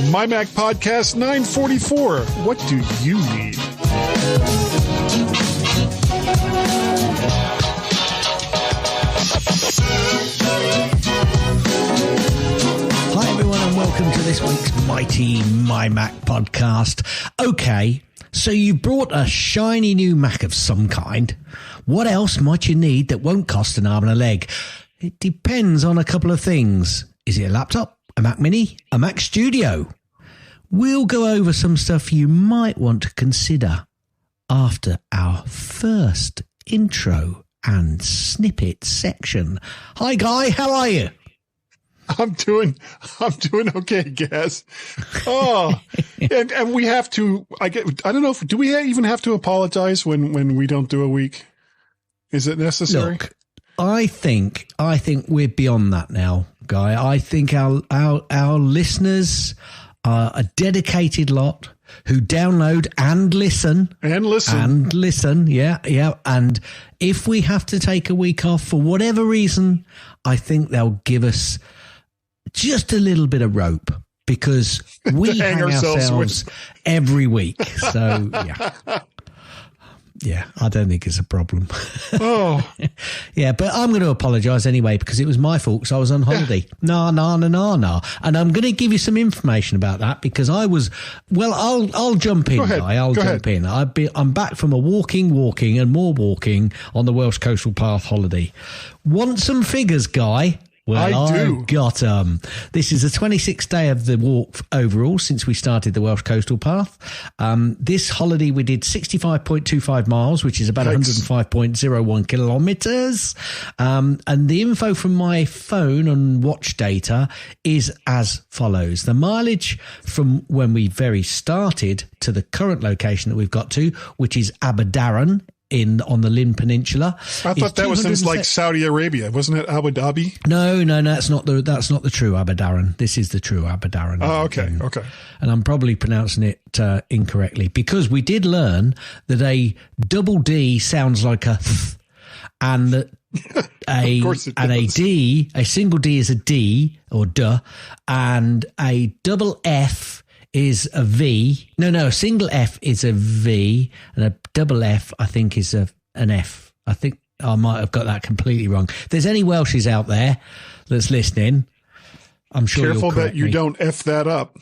MyMac Podcast 944. What do you need? Hi everyone and welcome to this week's mighty MyMac Podcast. Okay, so you brought a shiny new Mac of some kind. What else might you need that won't cost an arm and a leg? It depends on a couple of things. Is it a laptop, a Mac Mini, a Mac Studio? We'll go over some stuff you might want to consider after our first intro and snippet section. Hi Guy, how are you? I'm doing okay, Gaz. Oh, and we have to. I don't know if do we even have to apologize when we don't do a week? Is it necessary? Look, I think we're beyond that now, Guy. I think our listeners are a dedicated lot who download and listen. Yeah. And if we have to take a week off for whatever reason, I think they'll give us just a little bit of rope because we hang ourselves every week. So, yeah. Yeah, I don't think it's a problem. Oh. Yeah, but I'm going to apologise anyway because it was my fault because I was on holiday. No. And I'm going to give you some information about that because I was, well, I'll jump in, Guy. I'll jump in. I'm back from a walking and more walking on the Welsh Coastal Path holiday. Want some figures, Guy? Well, I've got this is the 26th day of the walk overall since we started the Welsh Coastal Path. This holiday we did 65.25 miles, which is about 105.01 kilometres. And the info from my phone and watch data is as follows. The mileage from when we very started to the current location that we've got to, which is Aberdaron, on the Lynn Peninsula. I thought that was in like Saudi Arabia, wasn't it? Abu Dhabi? No, that's not the true Aberdaron. This is the true Aberdaron. Oh, okay. And I'm probably pronouncing it incorrectly because we did learn that a double D sounds like a th, and that a single D is a D or duh, and a double F is a V. No, a single F is a V and a double F, I think, is an F. I think I might have got that completely wrong. If there's any Welshies out there that's listening, I'm sure careful you'll correct that you me. Don't F that up.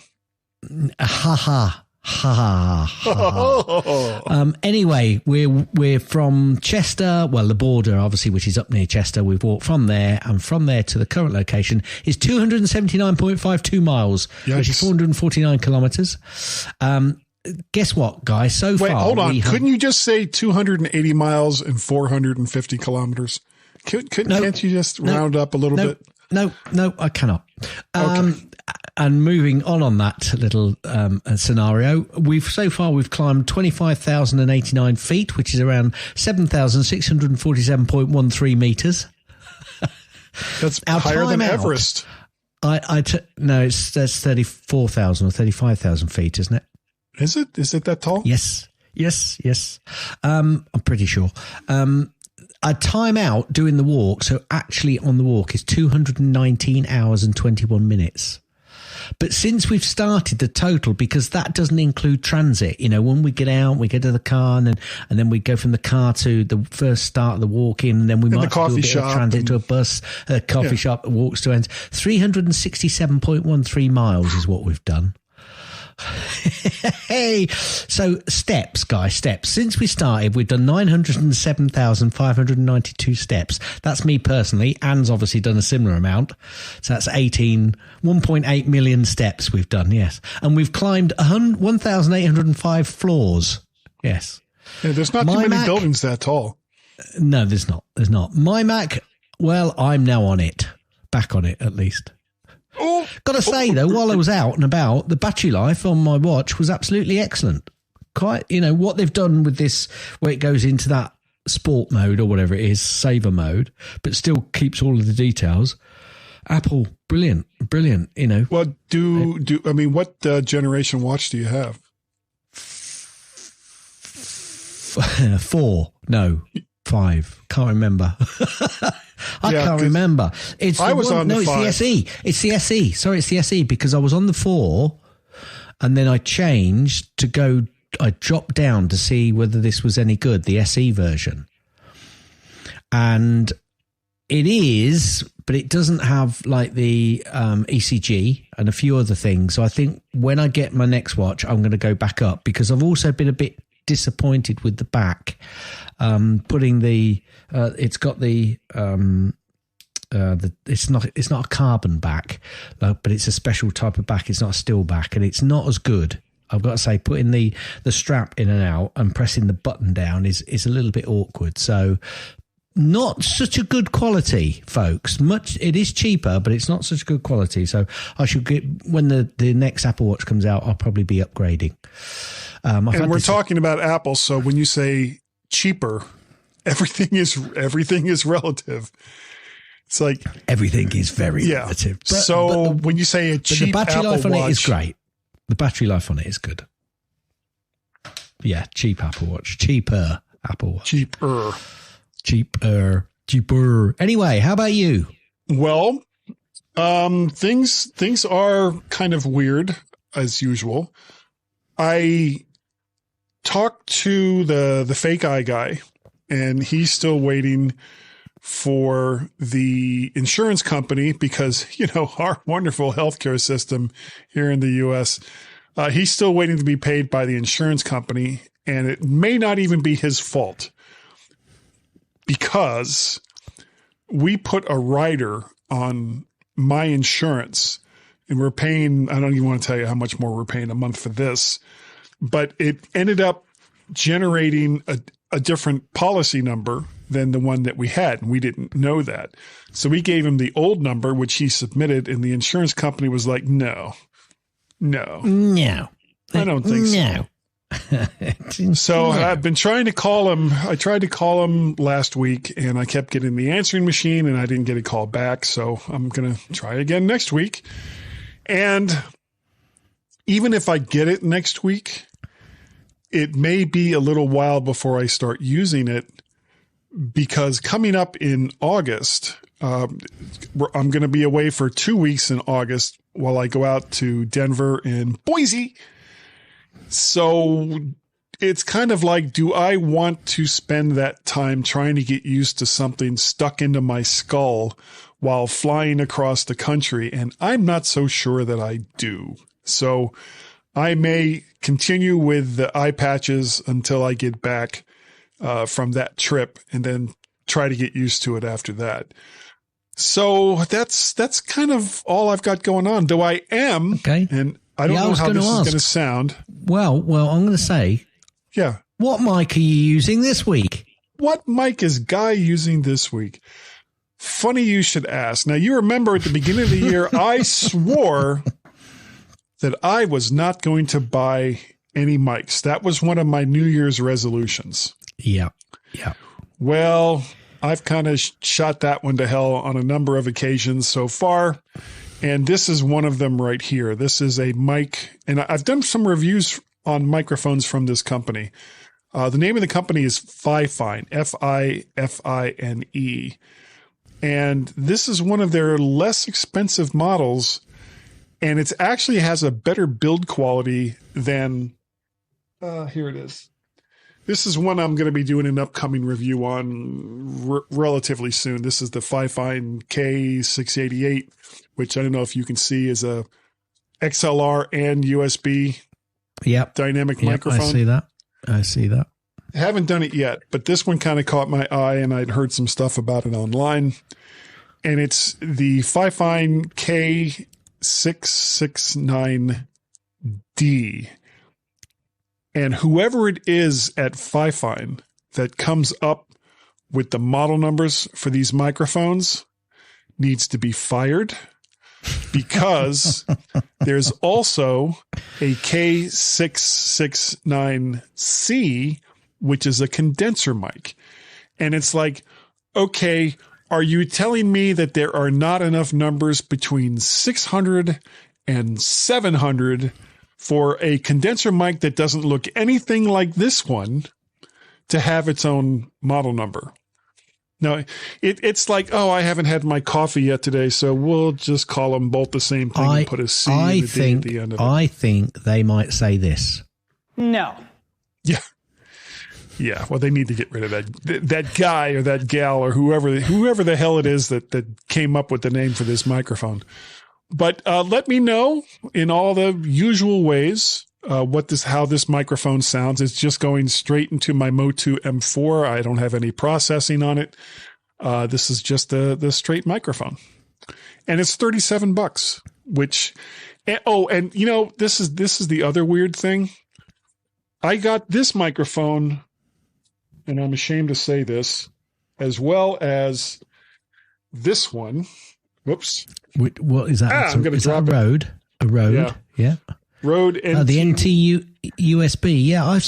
Anyway, we're from Chester, well, the border, obviously, which is up near Chester. We've walked from there, and from there to the current location is 279.52 miles, which is 449 kilometres. Guess what, guys? So far, hold on. Couldn't you just say 280 miles and 450 kilometers? Can't you just round up a little bit? No, I cannot. Okay. And moving on that little scenario, we've climbed 25,089 feet, which is around 7,647.13 meters. That's higher than Everest. That's 34,000 or 35,000 feet, isn't it? Is it? Is it that tall? Yes. I'm pretty sure. A time out doing the walk, so actually on the walk, is 219 hours and 21 minutes. But since we've started the total, because that doesn't include transit, when we get out, we get to the car and then we go from the car to the first start of the walk in, and then we might do a bit of transit to a bus, a coffee shop, walks to ends. 367.13 miles is what we've done. Hey, so steps, guys, steps. Since we started, we've done 907,592 steps. That's me personally. Anne's obviously done a similar amount. So that's 1.8 million steps we've done, yes. And we've climbed 1,805 floors, yes. Yeah, there's not too many buildings that tall. No, there's not. MyMac, well, I'm now on it. Back on it, at least. Got to say, though, while I was out and about, the battery life on my watch was absolutely excellent. Quite, what they've done with this, where it goes into that sport mode or whatever it is, saver mode, but still keeps all of the details. Apple, brilliant. Well, what generation watch do you have? 4, no, 5. Can't remember. I can't remember. It's the SE. Sorry, it's the SE because I was on the 4 And then I changed to go, I dropped down to see whether this was any good, the SE version. And it is, but it doesn't have like the ECG and a few other things. So I think when I get my next watch, I'm going to go back up, because I've also been a bit disappointed with the back. Putting the, it's got the it's not a carbon back, but it's a special type of back. It's not a steel back, and it's not as good. I've got to say, putting the strap in and out and pressing the button down is a little bit awkward. So not such a good quality, folks. It is cheaper, but it's not such good quality. So I should get, when the next Apple Watch comes out, I'll probably be upgrading. And we're talking about Apple, so when you say cheaper, everything is relative. It's like everything is very relative. But when you say a cheap the battery Apple life on Watch, it is great. The battery life on it is good. Yeah, cheap Apple Watch, cheaper Apple Watch, cheaper. Anyway, how about you? Well, things are kind of weird as usual. I talked to the fake eye guy, and he's still waiting for the insurance company, because, our wonderful healthcare system here in the U.S., he's still waiting to be paid by the insurance company, and it may not even be his fault, because we put a rider on my insurance, and we're paying, I don't even want to tell you how much more we're paying a month for this, but it ended up generating a different policy number than the one that we had, and we didn't know that. So we gave him the old number, which he submitted, and the insurance company was like, no, I don't think so. So I've been trying to call him. I tried to call him last week, and I kept getting the answering machine, and I didn't get a call back. So I'm going to try again next week. And even if I get it next week, it may be a little while before I start using it, because coming up in August, I'm going to be away for 2 weeks in August while I go out to Denver and Boise. So it's kind of like, do I want to spend that time trying to get used to something stuck into my skull while flying across the country? And I'm not so sure that I do. So I may continue with the eye patches until I get back from that trip, and then try to get used to it after that. So that's kind of all I've got going on. Though I am, okay, and I don't know how this is going to sound. Well, I'm going to say, what mic are you using this week? What mic is Guy using this week? Funny you should ask. Now, you remember at the beginning of the year, I swore that I was not going to buy any mics. That was one of my New Year's resolutions. Yeah. Well, I've kind of shot that one to hell on a number of occasions so far, and this is one of them right here. This is a mic, and I've done some reviews on microphones from this company. The name of the company is FiFine, F-I-F-I-N-E, and this is one of their less expensive models, and it actually has a better build quality than, here it is. This is one I'm going to be doing an upcoming review on relatively soon. This is the FiFine K688, which I don't know if you can see is a XLR and USB dynamic microphone. I see that. I haven't done it yet, but this one kind of caught my eye, and I'd heard some stuff about it online. And it's the FiFine K669D. And whoever it is at FiFine that comes up with the model numbers for these microphones needs to be fired, because there's also a K669C, which is a condenser mic. And it's like, okay, are you telling me that there are not enough numbers between 600 and 700 for a condenser mic that doesn't look anything like this one to have its own model number? No, it's like, oh, I haven't had my coffee yet today, so we'll just call them both the same thing and put a C and a D at the end of it. I think they might say this. No. Yeah. Yeah. Well, they need to get rid of that guy or that gal or whoever the hell it is that came up with the name for this microphone. But let me know in all the usual ways how this microphone sounds. It's just going straight into my Motu M4. I don't have any processing on it. This is just the straight microphone, and it's $37. Which, and this is the other weird thing. I got this microphone, and I'm ashamed to say this, as well as this one. Whoops. What is that? I'm going to drop it. A Rode. Yeah. Rode NT. The NT USB. Yeah,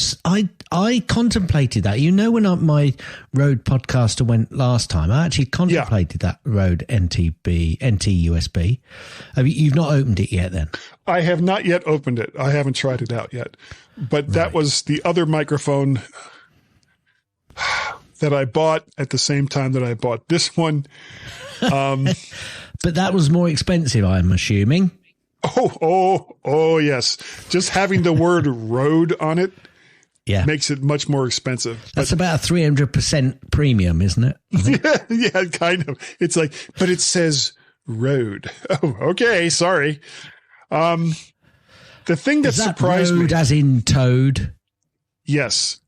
I contemplated that. When my Rode podcaster went last time, I actually contemplated that Rode NT USB. You've not opened it yet then? I have not yet opened it. I haven't tried it out yet. But that was the other microphone that I bought at the same time that I bought this one. But that was more expensive, I'm assuming. Oh, yes. Just having the word Rode on it makes it much more expensive. That's about a 300% premium, isn't it? Yeah, kind of. It's like, but it says Rode. Oh, okay. Sorry. The thing that surprised Rode me. As in toad? Yes.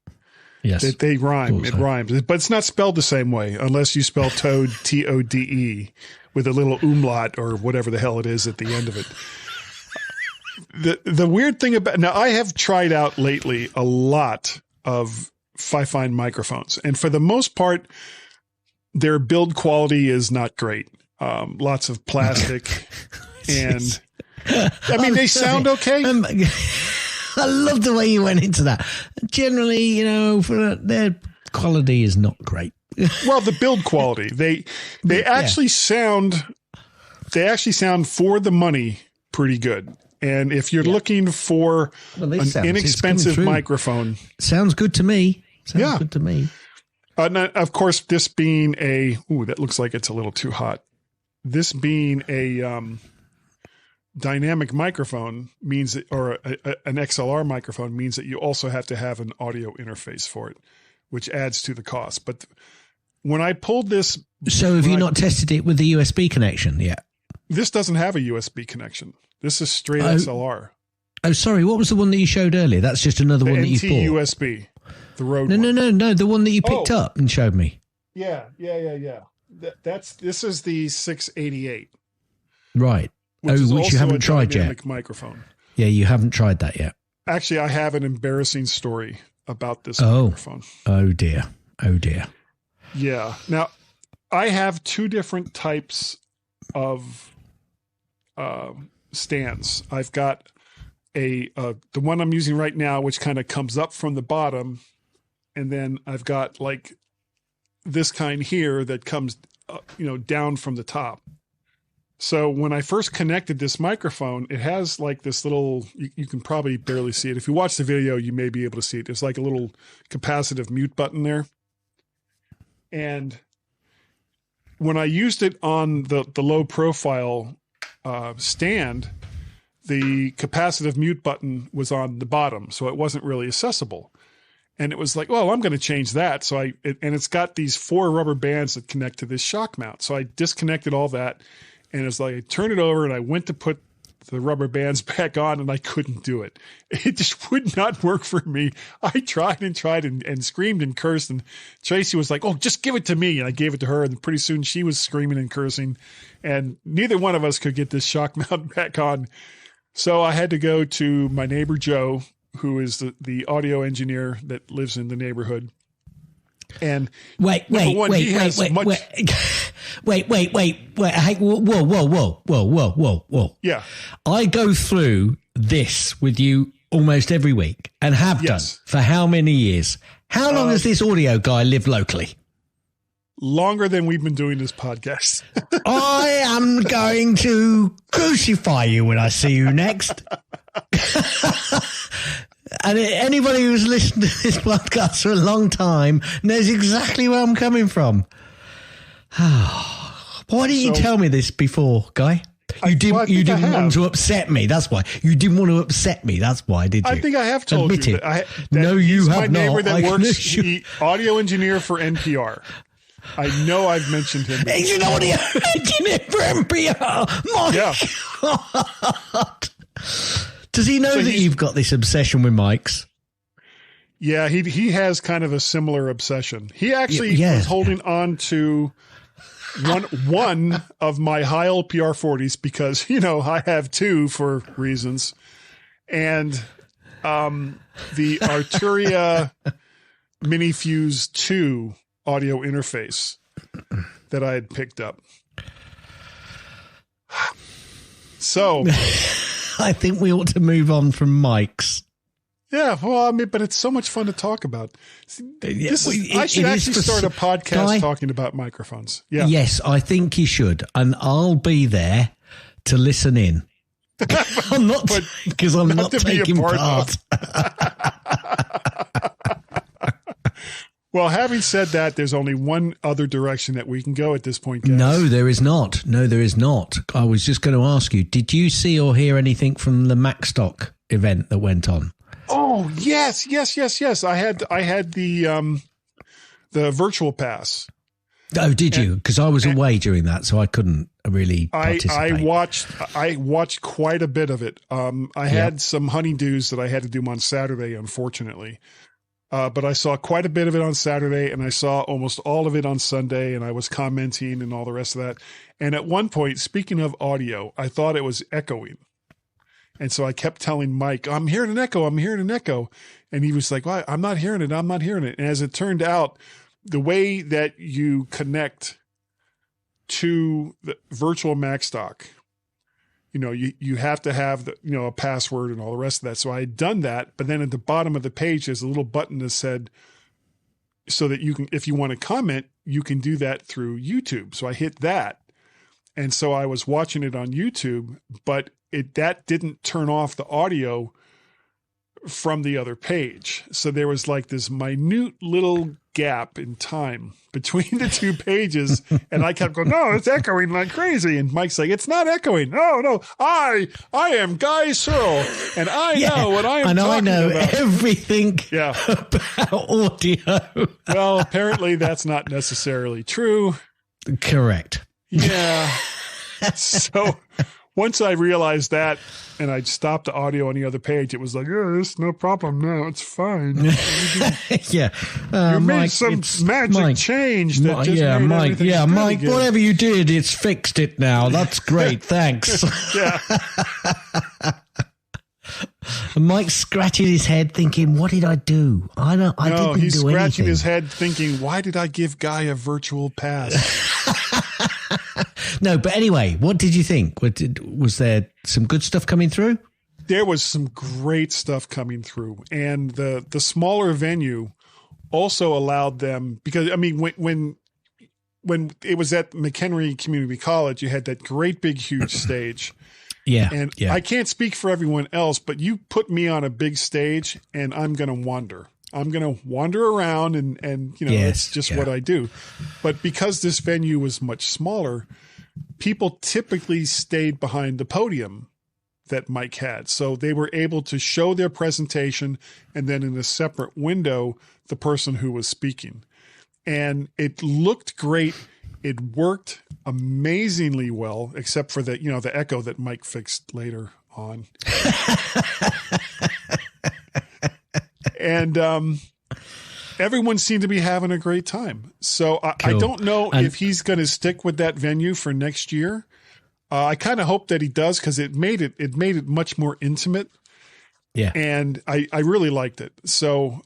Yes. They rhyme. It rhymes. But it's not spelled the same way unless you spell toad, Tode, with a little umlaut or whatever the hell it is at the end of it. The weird thing about, now I have tried out lately a lot of FiFine microphones, and for the most part, their build quality is not great. Lots of plastic and I mean, they sound okay. I love the way you went into that. Generally, their quality is not great. Well, the build quality, they actually sound for the money pretty good. And if you're looking for an inexpensive microphone, sounds good to me. Sounds good to me. Of course, this being that looks like it's a little too hot. This being a dynamic microphone means that, or an XLR microphone means that you also have to have an audio interface for it, which adds to the cost. But when I pulled this, so have you not tested it with the USB connection yet? This doesn't have a USB connection. This is straight XLR. Oh, sorry. What was the one that you showed earlier? That's just another one that you bought. USB. The Rode. No. The one that you picked up and showed me. Yeah. This is the 688. Right. Which you haven't tried yet. Microphone. Yeah, you haven't tried that yet. Actually, I have an embarrassing story about this microphone. Oh dear. Yeah. Now, I have two different types of stands. I've got the one I'm using right now, which kind of comes up from the bottom, and then I've got like this kind here that comes down from the top. So when I first connected this microphone, it has like this little, you can probably barely see it. If you watch the video, you may be able to see it. There's like a little capacitive mute button there. And when I used it on the low profile stand, the capacitive mute button was on the bottom, so it wasn't really accessible. And it was like, well, I'm going to change that. So and it's got these 4 rubber bands that connect to this shock mount. So I disconnected all that, and it's like I turned it over and I went to put the rubber bands back on, and I couldn't do it. It just would not work for me. I tried and screamed and cursed, and Tracy was like, oh, just give it to me. And I gave it to her, and pretty soon she was screaming and cursing, and neither one of us could get this shock mount back on. So I had to go to my neighbor, Joe, who is the audio engineer that lives in the neighborhood. And wait. Hey, whoa. Yeah. I go through this with you almost every week and have done for how many years? How long has this audio guy lived locally? Longer than we've been doing this podcast. I am going to crucify you when I see you next. And anybody who's listened to this podcast for a long time knows exactly where I'm coming from. Why didn't you tell me this before, Guy? You didn't want to upset me. That's why. You didn't want to upset me. That's why, did you? I think I have told Admit you it. that. No, you have my neighbor not. that works, the audio engineer for NPR. I know I've mentioned him. He's an audio engineer for NPR. My God. Does he know that you've got this obsession with mics? Yeah, he has kind of a similar obsession. He actually was holding on to one of my Heil PR40s because, I have two for reasons. And the Arturia Mini Fuse 2 audio interface that I had picked up. So I think we ought to move on from mics. Yeah, well, but it's so much fun to talk about. I should actually start a podcast talking about microphones. Yeah. Yes, I think you should. And I'll be there to listen in. I'm not, because I'm not taking part. Well, having said that, there's only one other direction that we can go at this point, guys. No, there is not. I was just going to ask you, did you see or hear anything from the MacStock event that went on? Oh, yes. I had the virtual pass. Oh, did you? Because I was away during that, so I couldn't really participate. I watched quite a bit of it. I had some honeydews that I had to do on Saturday, unfortunately. But I saw quite a bit of it on Saturday, and I saw almost all of it on Sunday, and I was commenting and all the rest of that. And at one point, speaking of audio, I thought it was echoing. And so I kept telling Mike, I'm hearing an echo. And he was like, well, I'm not hearing it. And as it turned out, the way that you connect to the virtual MacStock, you have to have a password and all the rest of that. So I had done that, but then at the bottom of the page, there's a little button that said, so that you can, if you want to comment, you can do that through YouTube. So I hit that. And so I was watching it on YouTube, but that didn't turn off the audio from the other page. So there was like this minute little gap in time between the two pages. And I kept going, no, it's echoing like crazy. And Mike's like, it's not echoing. No, I am Guy Searle, and I know what I am talking about. And I know everything about audio. Well, apparently that's not necessarily true. Correct. Yeah. So once I realized that and I stopped the audio on the other page, it was like, it's no problem now. It's fine. Yeah. You made some magic change. That just made Mike. Yeah, Mike, again. Whatever you did, it's fixed it now. That's great. Thanks. Yeah. And Mike's scratching his head thinking, what did I do? I didn't do anything. He's scratching his head thinking, why did I give Guy a virtual pass? No, but anyway, what did you think? Was there some good stuff coming through? There was some great stuff coming through. And the smaller venue also allowed them, because, I mean, when it was at McHenry Community College, you had that great big, huge stage. Yeah. And I can't speak for everyone else, but you put me on a big stage and I'm going to wander. I'm going to wander around and it's just what I do. But because this venue was much smaller, people typically stayed behind the podium that Mike had. So they were able to show their presentation and then in a separate window, the person who was speaking. And it looked great. It worked amazingly well, except for the echo that Mike fixed later on. And everyone seemed to be having a great time. So I don't know if he's going to stick with that venue for next year. I kind of hope that he does, because it made it much more intimate. Yeah. And I really liked it. So,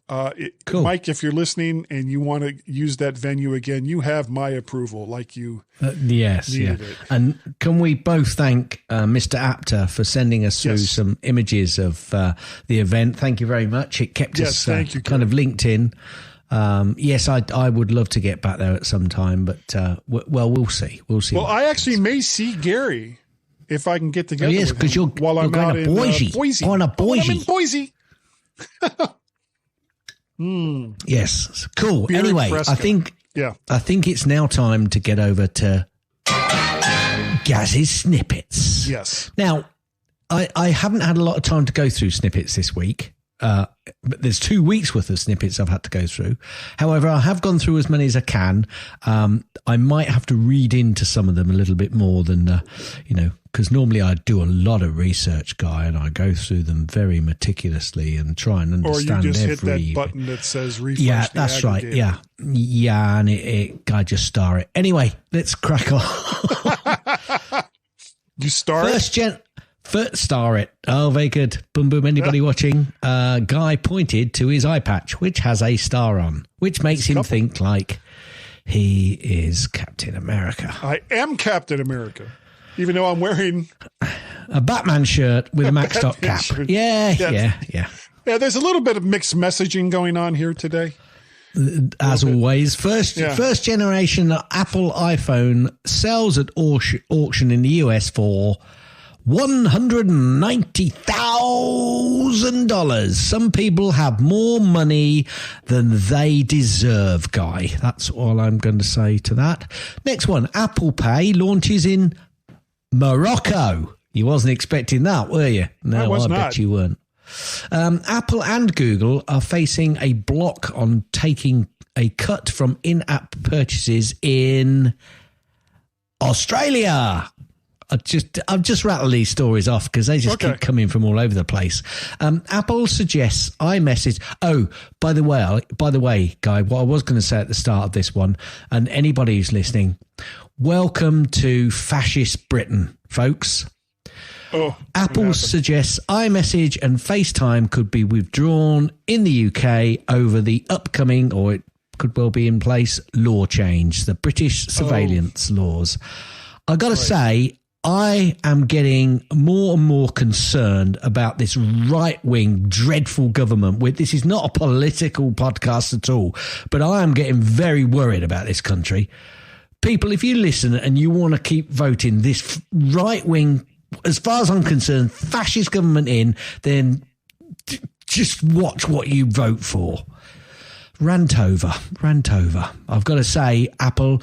cool. Mike, if you're listening and you want to use that venue again, you have my approval, like you needed it. And can we both thank Mr. Apter for sending us through some images of the event? Thank you very much. It kept us kind of linked in. Yes, I would love to get back there at some time, but we'll see. We'll see. Well, I actually may see Gary if I can get together with him while I'm out in Boise. On a Boise. I'm in Boise. Yes. Cool. Anyway, Fresca. Yeah. I think it's now time to get over to Gaz's snippets. Yes. Now, I haven't had a lot of time to go through snippets this week. But there's 2 weeks worth of snippets I've had to go through. However, I have gone through as many as I can. I might have to read into some of them a little bit more than, because normally I do a lot of research, Guy, and I go through them very meticulously and try and understand Or you just hit every that button that says refresh. Yeah, that's right. Yeah. Yeah, and I just star it. Anyway, let's crack on. You star it? First star it. Oh, very good. Boom, boom. Anybody watching? Guy pointed to his eye patch, which has a star on, which makes him think like he is Captain America. I am Captain America, even though I'm wearing a Batman shirt with a Mac stock cap. Yeah. Yeah, there's a little bit of mixed messaging going on here today. As always, first generation Apple iPhone sells at auction in the US for $190,000. Some people have more money than they deserve, Guy. That's all I'm going to say to that. Next one, Apple Pay launches in Morocco. You wasn't expecting that, were you? No, I bet you weren't. Apple and Google are facing a block on taking a cut from in-app purchases in Australia. I've just rattled these stories off because they just keep coming from all over the place. Apple suggests iMessage. Oh, by the way, Guy, what I was going to say at the start of this one, and anybody who's listening, welcome to fascist Britain, folks. Apple suggests iMessage and FaceTime could be withdrawn in the UK over the upcoming, or it could well be in place, law change, the British surveillance laws. I got to say, I am getting more and more concerned about this right-wing, dreadful government. This is not a political podcast at all, but I am getting very worried about this country. People, if you listen and you want to keep voting this right-wing, as far as I'm concerned, fascist government in, then just watch what you vote for. Rant over. I've got to say, Apple,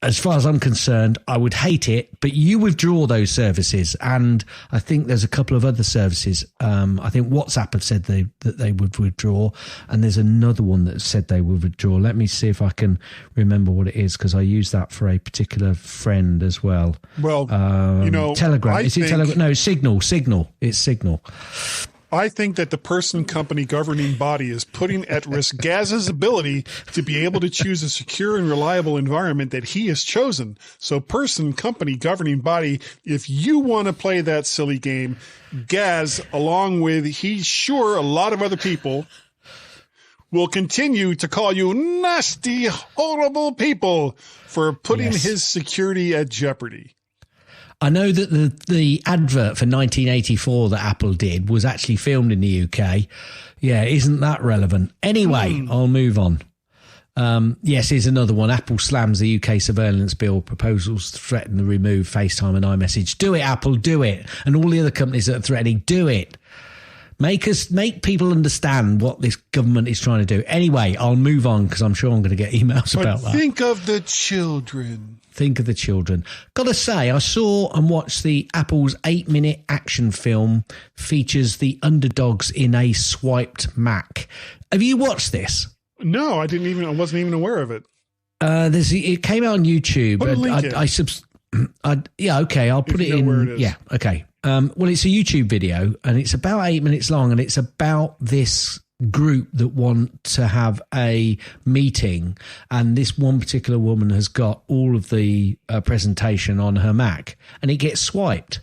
as far as I'm concerned, I would hate it, but you withdraw those services. And I think there's a couple of other services. I think WhatsApp have said that they would withdraw. And there's another one that said they would withdraw. Let me see if I can remember what it is, because I use that for a particular friend as well. Well, Telegram. Is it Telegram? No, Signal. It's Signal. I think that the person, company, governing body is putting at risk Gaz's ability to be able to choose a secure and reliable environment that he has chosen. So person, company, governing body, if you want to play that silly game, Gaz, along with he's sure a lot of other people, will continue to call you nasty, horrible people for putting his security at jeopardy. I know that the advert for 1984 that Apple did was actually filmed in the UK. Yeah, isn't that relevant? Anyway, I'll move on. Yes, here's another one. Apple slams the UK surveillance bill. Proposals threaten to remove FaceTime and iMessage. Do it, Apple, do it. And all the other companies that are threatening, do it. Make people understand what this government is trying to do. Anyway, I'll move on because I'm sure I'm going to get emails about that. Think of the children. Think of the children. Got to say, I saw and watched the Apple's 8-minute action film features the underdogs in a swiped Mac. Have you watched this? No, I wasn't even aware of it. It came out on YouTube. Put a link in. I'll put it in. Where it is. Yeah, okay. Well, it's a YouTube video and it's about 8 minutes long, and it's about this group that want to have a meeting, and this one particular woman has got all of the presentation on her Mac, and it gets swiped,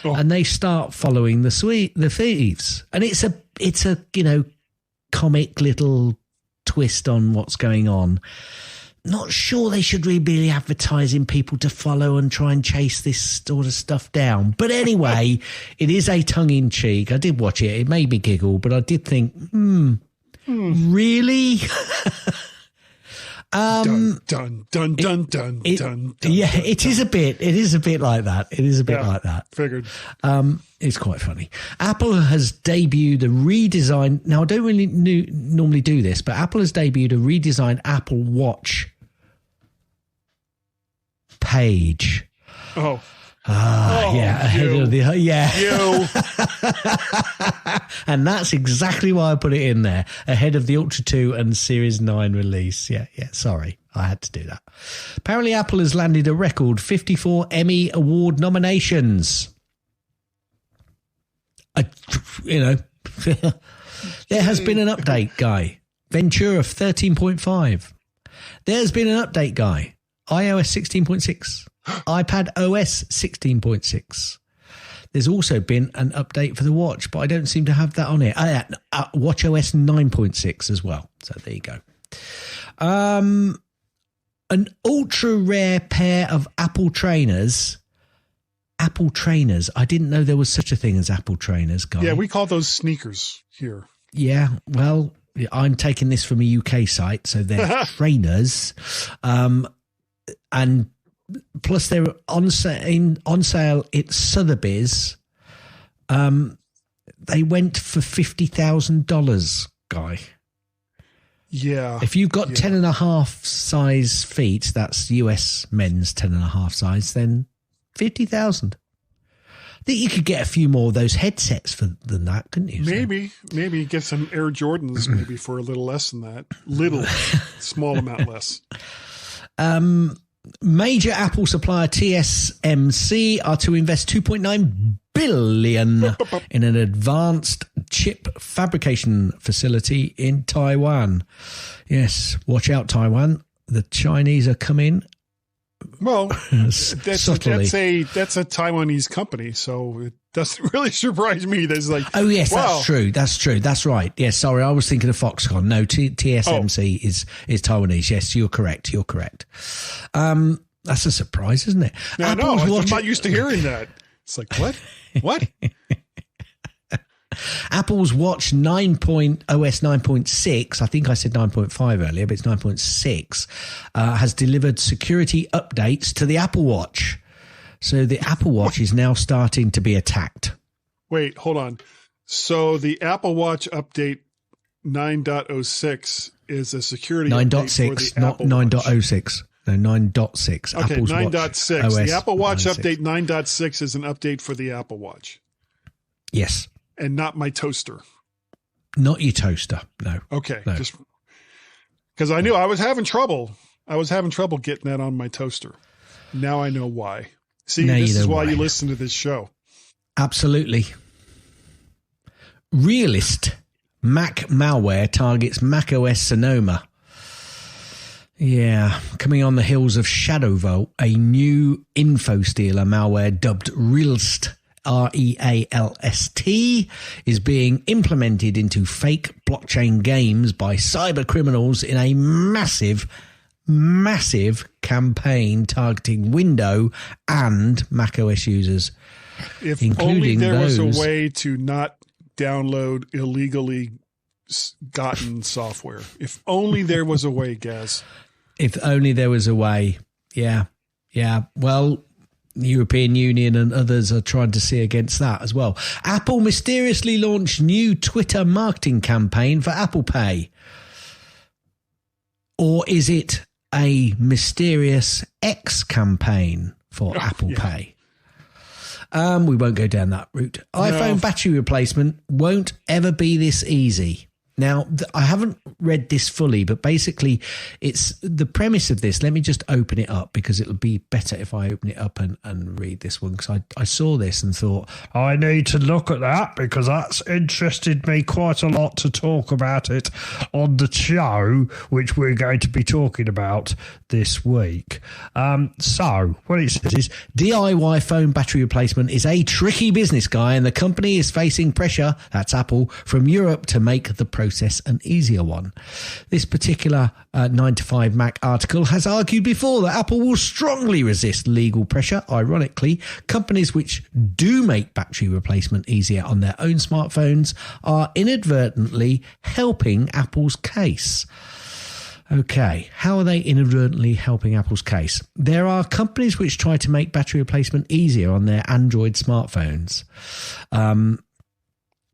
and they start following the thieves, and it's a comic little twist on what's going on. Not sure they should really be advertising people to follow and try and chase this sort of stuff down. But anyway, it is a tongue-in-cheek. I did watch it. It made me giggle, but I did think, really? Dun, dun, dun, dun, dun, dun. Yeah, it is a bit like that. It is a bit like that. Figured. It's quite funny. Apple has debuted a redesign. Now, I don't really normally do this, but Apple has debuted a redesigned Apple Watch page. Oh. Ahead of the and that's exactly why I put it in there, ahead of the Ultra 2 and Series 9 release. Sorry, I had to do that. Apparently Apple has landed a record 54 Emmy Award nominations. There has been an update, Guy. Ventura 13.5. There's been an update, Guy. iOS 16.6. iPad OS 16.6. There's also been an update for the watch, but I don't seem to have that on here. Watch OS 9.6 as well. So there you go. An ultra rare pair of Apple trainers. Apple trainers. I didn't know there was such a thing as Apple trainers, Guy. Yeah, we call those sneakers here. Yeah, well, I'm taking this from a UK site, so they're trainers. And plus they're on sale at Sotheby's. They went for $50,000, Guy. Yeah. If you've got 10.5 size feet, that's US men's 10.5 size, then 50,000. I think you could get a few more of those headsets than that, couldn't you? Maybe get some Air Jordans maybe for a little less than that. Small amount less. Major Apple supplier TSMC are to invest $2.9 billion in an advanced chip fabrication facility in Taiwan. Yes, watch out, Taiwan. The Chinese are coming. Well, that's a Taiwanese company, so it doesn't really surprise me. There's That's true. That's right. Yes, sorry, I was thinking of Foxconn. No, TSMC is Taiwanese. Yes, you're correct. That's a surprise, isn't it? No, I'm not used to hearing that. It's like, what? What? Apple's Watch OS 9.6, I think I said 9.5 earlier, but it's 9.6, has delivered security updates to the Apple Watch. So the Apple Watch is now starting to be attacked. Wait, hold on. So the Apple Watch update 9.06 is a security 9.6, not 9.06. No, 9.6. Okay, Apple's 9.6. The Apple Watch update 9.6 is an update for the Apple Watch. Yes. And not my toaster. Not your toaster, no. Okay, no. Just because I knew I was having trouble. I was having trouble getting that on my toaster. Now I know why. See, this is why you listen to this show. Absolutely. Realist Mac malware targets macOS Sonoma. Yeah, coming on the heels of Shadow Vault, a new info stealer malware dubbed Realst, REALST, is being implemented into fake blockchain games by cyber criminals in a massive campaign targeting Windows and macOS users. If only there was a way to not download illegally gotten software. If only there was a way, Gaz. If only there was a way. Yeah. Well, the European Union and others are trying to see against that as well. Apple mysteriously launched new Twitter marketing campaign for Apple Pay. Or is it a mysterious X campaign for Apple Pay? We won't go down that route. No. iPhone battery replacement won't ever be this easy. Now, I haven't read this fully, but basically it's the premise of this. Let me just open it up because it'll be better if I open it up and read this one, because I saw this and thought, I need to look at that because that's interested me quite a lot to talk about it on the show, which we're going to be talking about this week. So what it says is DIY phone battery replacement is a tricky business, Guy, and the company is facing pressure, that's Apple, from Europe to make the process an easier one. This particular 9 to 5 Mac article has argued before that Apple will strongly resist legal pressure. Ironically, companies which do make battery replacement easier on their own smartphones are inadvertently helping Apple's case. Okay, how are they inadvertently helping Apple's case? There are companies which try to make battery replacement easier on their Android smartphones.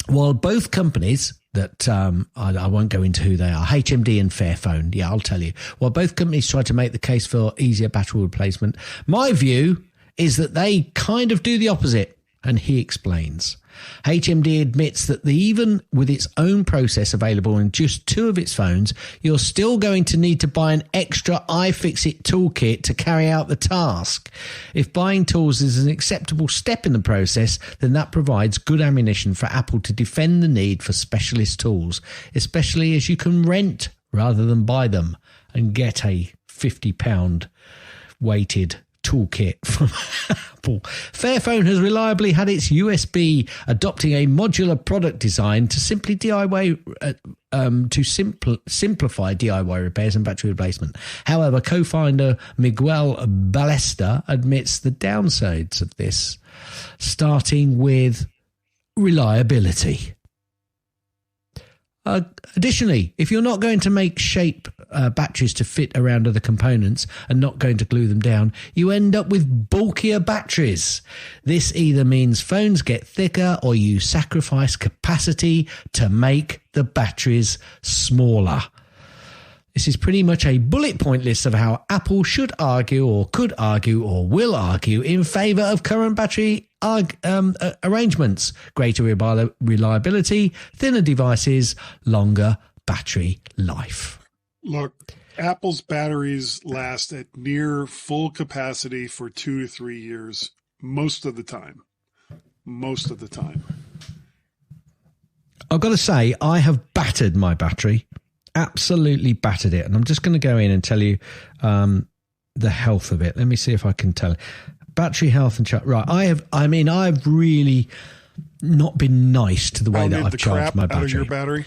While both companies that I won't go into who they are. HMD and Fairphone. Yeah, I'll tell you. While both companies try to make the case for easier battery replacement, my view is that they kind of do the opposite. And he explains. HMD admits that even with its own process available in just 2 of its phones, you're still going to need to buy an extra iFixit toolkit to carry out the task. If buying tools is an acceptable step in the process, then that provides good ammunition for Apple to defend the need for specialist tools, especially as you can rent rather than buy them and get a £50 weighted toolkit from Apple. Fairphone has reliably had its USB adopting a modular product design to simply simplify DIY repairs and battery replacement. However, co-founder Miguel Ballester admits the downsides of this, starting with reliability. Additionally, if you're not going to make shape batteries to fit around other components and not going to glue them down, you end up with bulkier batteries. This either means phones get thicker or you sacrifice capacity to make the batteries smaller. This is pretty much a bullet point list of how Apple should argue or could argue or will argue in favour of current battery arrangements. Greater reliability, thinner devices, longer battery life. Look, Apple's batteries last at near full capacity for 2 to 3 years most of the time. Most of the time. I've got to say, I have battered my battery. Absolutely battered it. And I'm just going to go in and tell you the health of it. Let me see if I can tell. Battery health and charge. Right. I've really not been nice to the way that I've charged my battery. Out of your battery?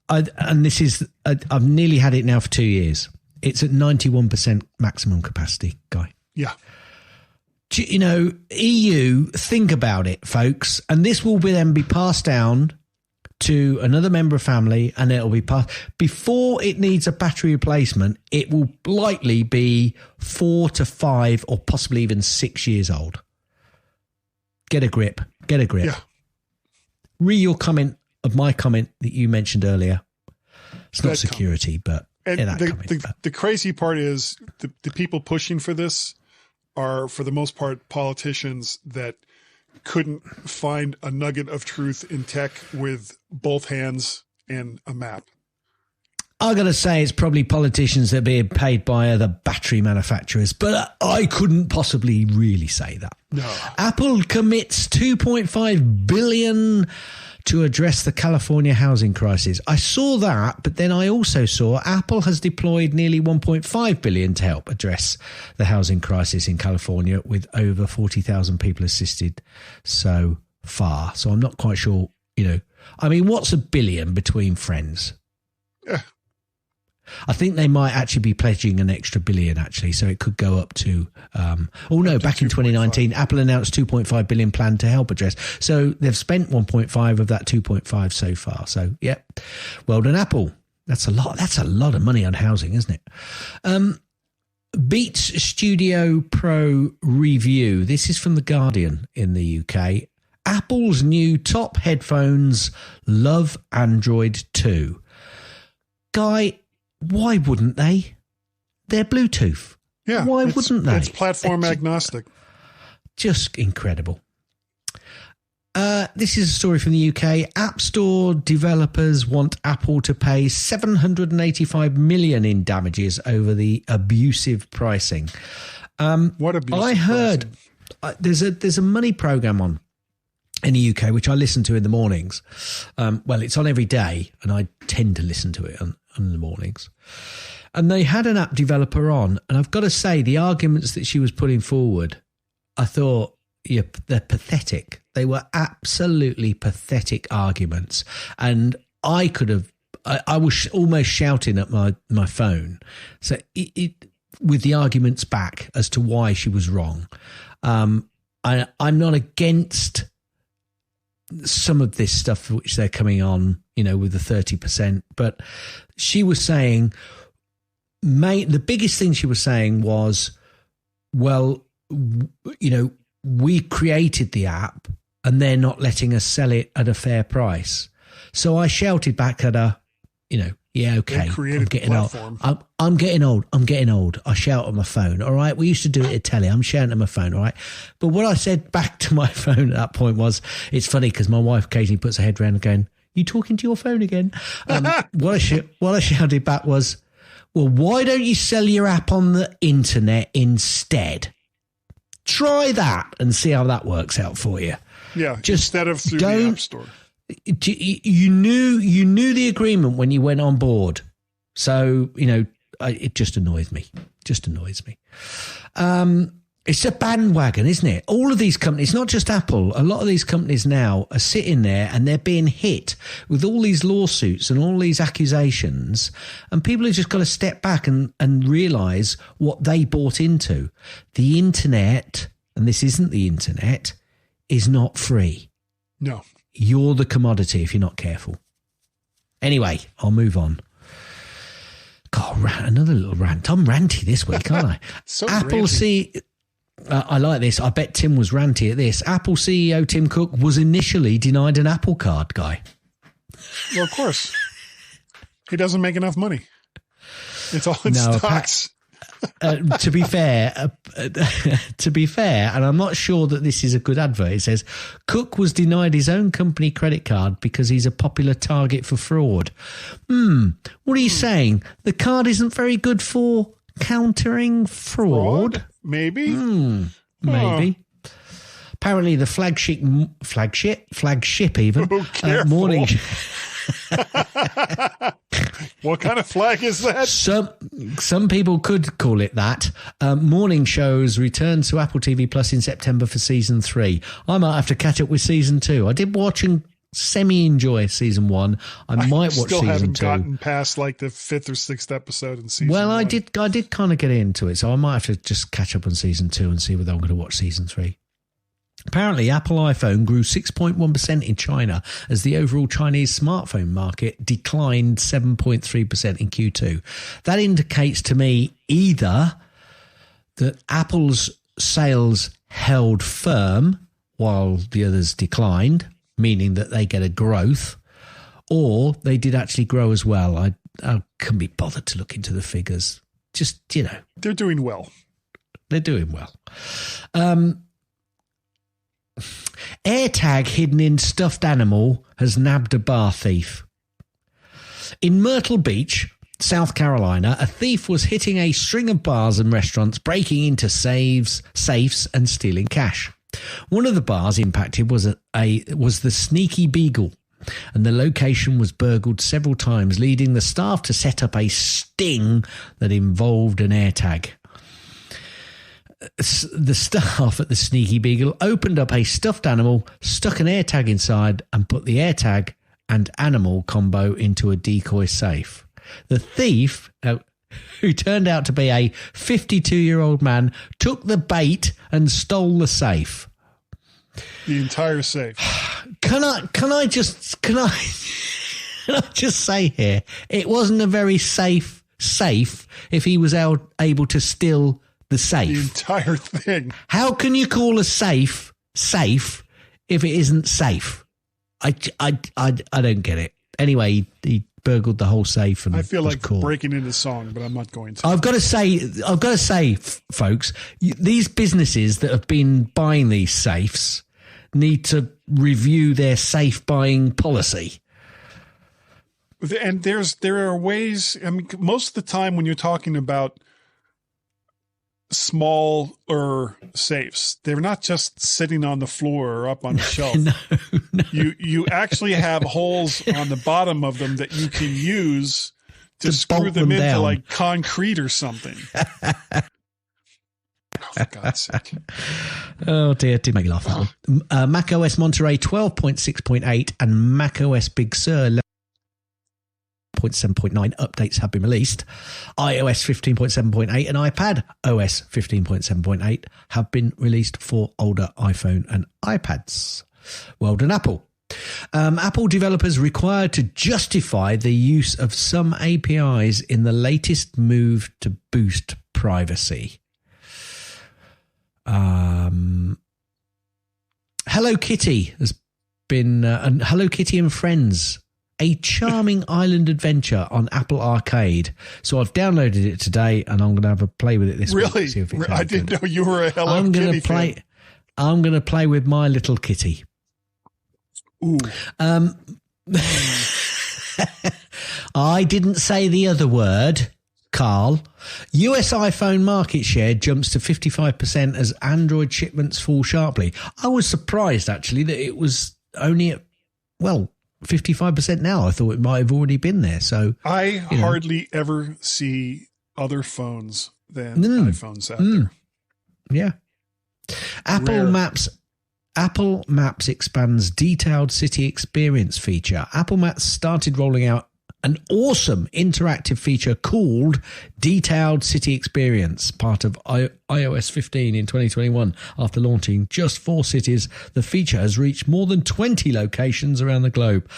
I've nearly had it now for 2 years. It's at 91% maximum capacity, Guy. Yeah. You know, EU, think about it, folks. And this will then be passed down to another member of family, and it'll be passed. Before it needs a battery replacement, it will likely be 4 to 5 or possibly even 6 years old. Get a grip. Get a grip. Yeah. Read your comment of my comment that you mentioned earlier. It's not security, but the crazy part is the people pushing for this are, for the most part, politicians that couldn't find a nugget of truth in tech with both hands and a map. I got to say, it's probably politicians that are being paid by other battery manufacturers, but I couldn't possibly really say that. No. Apple commits $2.5 billion to address the California housing crisis. I saw that, but then I also saw Apple has deployed nearly $1.5 billion to help address the housing crisis in California, with over 40,000 people assisted so far. So I'm not quite sure, what's $1 billion between friends? Yeah. I think they might actually be pledging an extra $1 billion, actually, so it could go up to. Back in 2019, Apple announced $2.5 billion plan to help address. So they've spent 1.5 of that 2.5 so far. So yeah, well done, Apple. That's a lot. That's a lot of money on housing, isn't it? Beats Studio Pro review. This is from The Guardian in the UK. Apple's new top headphones love Android 2. Guy, why wouldn't they? They're Bluetooth. Yeah. Why wouldn't they? It's platform agnostic. Just incredible. This is a story from the UK. App Store developers want Apple to pay $785 million in damages over the abusive pricing. What abusive I heard there's a money program on in the UK, which I listen to in the mornings. It's on every day, and I tend to listen to it on the mornings. And they had an app developer on, and I've got to say, the arguments that she was putting forward, I thought, yeah, they're pathetic. They were absolutely pathetic arguments. And I was almost shouting at my phone. So with the arguments back as to why she was wrong. I'm not against some of this stuff which they're coming on, with the 30%. But she was saying, the biggest thing she was saying was, well, we created the app and they're not letting us sell it at a fair price. So I shouted back at her, yeah, okay, I'm getting old. I'm getting old. I'm getting old. I shout on my phone. All right. We used to do it at telly. I'm shouting on my phone. All right. But what I said back to my phone at that point was, it's funny because my wife occasionally puts her head around and going, you talking to your phone again? What I shouted back was, well, why don't you sell your app on the internet instead? Try that and see how that works out for you. Yeah. Just instead of through the App Store. You knew the agreement when you went on board. So, it just annoys me. It's a bandwagon, isn't it? All of these companies, not just Apple, a lot of these companies now are sitting there and they're being hit with all these lawsuits and all these accusations. And people have just got to step back and realize what they bought into. The internet, and this isn't the internet, is not free. No. You're the commodity if you're not careful. Anyway, I'll move on. God, another little rant. I'm ranty this week, aren't I? So Apple I like this. I bet Tim was ranty at this. Apple CEO Tim Cook was initially denied an Apple Card, Guy. Well, of course. He doesn't make enough money. It's all in stocks. To be fair, and I'm not sure that this is a good advert. It says Cook was denied his own company credit card because he's a popular target for fraud. What are you saying? The card isn't very good for countering fraud? Maybe. Maybe. Apparently, the flagship even morning. What kind of flag is that? Some people could call it that. Morning shows return to Apple TV Plus in September for season 3. I might have to catch up with season 2. I did watch and semi-enjoy season 1. I might watch season 2. Still haven't gotten past like the 5th or 6th episode in season 1. Well, I did kind of get into it, so I might have to just catch up on season 2 and see whether I'm going to watch season 3. Apparently, Apple iPhone grew 6.1% in China as the overall Chinese smartphone market declined 7.3% in Q2. That indicates to me either that Apple's sales held firm while the others declined, meaning that they get a growth, or they did actually grow as well. I couldn't be bothered to look into the figures. Just, They're doing well. They're doing well. AirTag hidden in stuffed animal has nabbed a bar thief. In Myrtle Beach, South Carolina, a thief was hitting a string of bars and restaurants, breaking into safes and stealing cash. One of the bars impacted was the Sneaky Beagle, and the location was burgled several times, leading the staff to set up a sting that involved an AirTag. The staff at the Sneaky Beagle opened up a stuffed animal, stuck an AirTag inside, and put the AirTag and animal combo into a decoy safe. The thief, who turned out to be a 52-year-old man, took the bait and stole the safe. The entire safe. Can I just say here, it wasn't a very safe if he was able to steal the safe. The entire thing. How can you call a safe if it isn't safe? I don't get it. Anyway, he burgled the whole safe and I feel like cool. breaking into song, but I'm not going to. I've got to say, folks, these businesses that have been buying these safes need to review their safe buying policy. And there are ways. I mean, most of the time when you're talking about smaller safes, they're not just sitting on the floor or up on the shelf. No. You actually have holes on the bottom of them that you can use to screw them into down. like concrete or something. Oh, for God's sake. Oh dear, did make you laugh that one. Mac OS Monterey 12.6.8 and Mac OS Big Sur 11.7.9 updates have been released. iOS 15.7.8 and iPad OS 15.7.8 have been released for older iPhone and iPads. Well done, Apple. Apple developers required to justify the use of some APIs in the latest move to boost privacy. Hello Kitty has been and Hello Kitty and Friends a charming island adventure on Apple Arcade. So I've downloaded it today, and I'm going to have a play with it this week. Really? I didn't know you were a Hello Kitty fan. I'm going to play with my little kitty. Ooh. I didn't say the other word, Carl. US iPhone market share jumps to 55% as Android shipments fall sharply. I was surprised, actually, that it was only at, 55% now. I thought it might have already been there. So I hardly ever see other phones than iPhones out there. Yeah. Apple Maps expands detailed city experience feature. Apple Maps started rolling out an awesome interactive feature called Detailed City Experience, part of iOS 15 in 2021. After launching just 4 cities, the feature has reached more than 20 locations around the globe.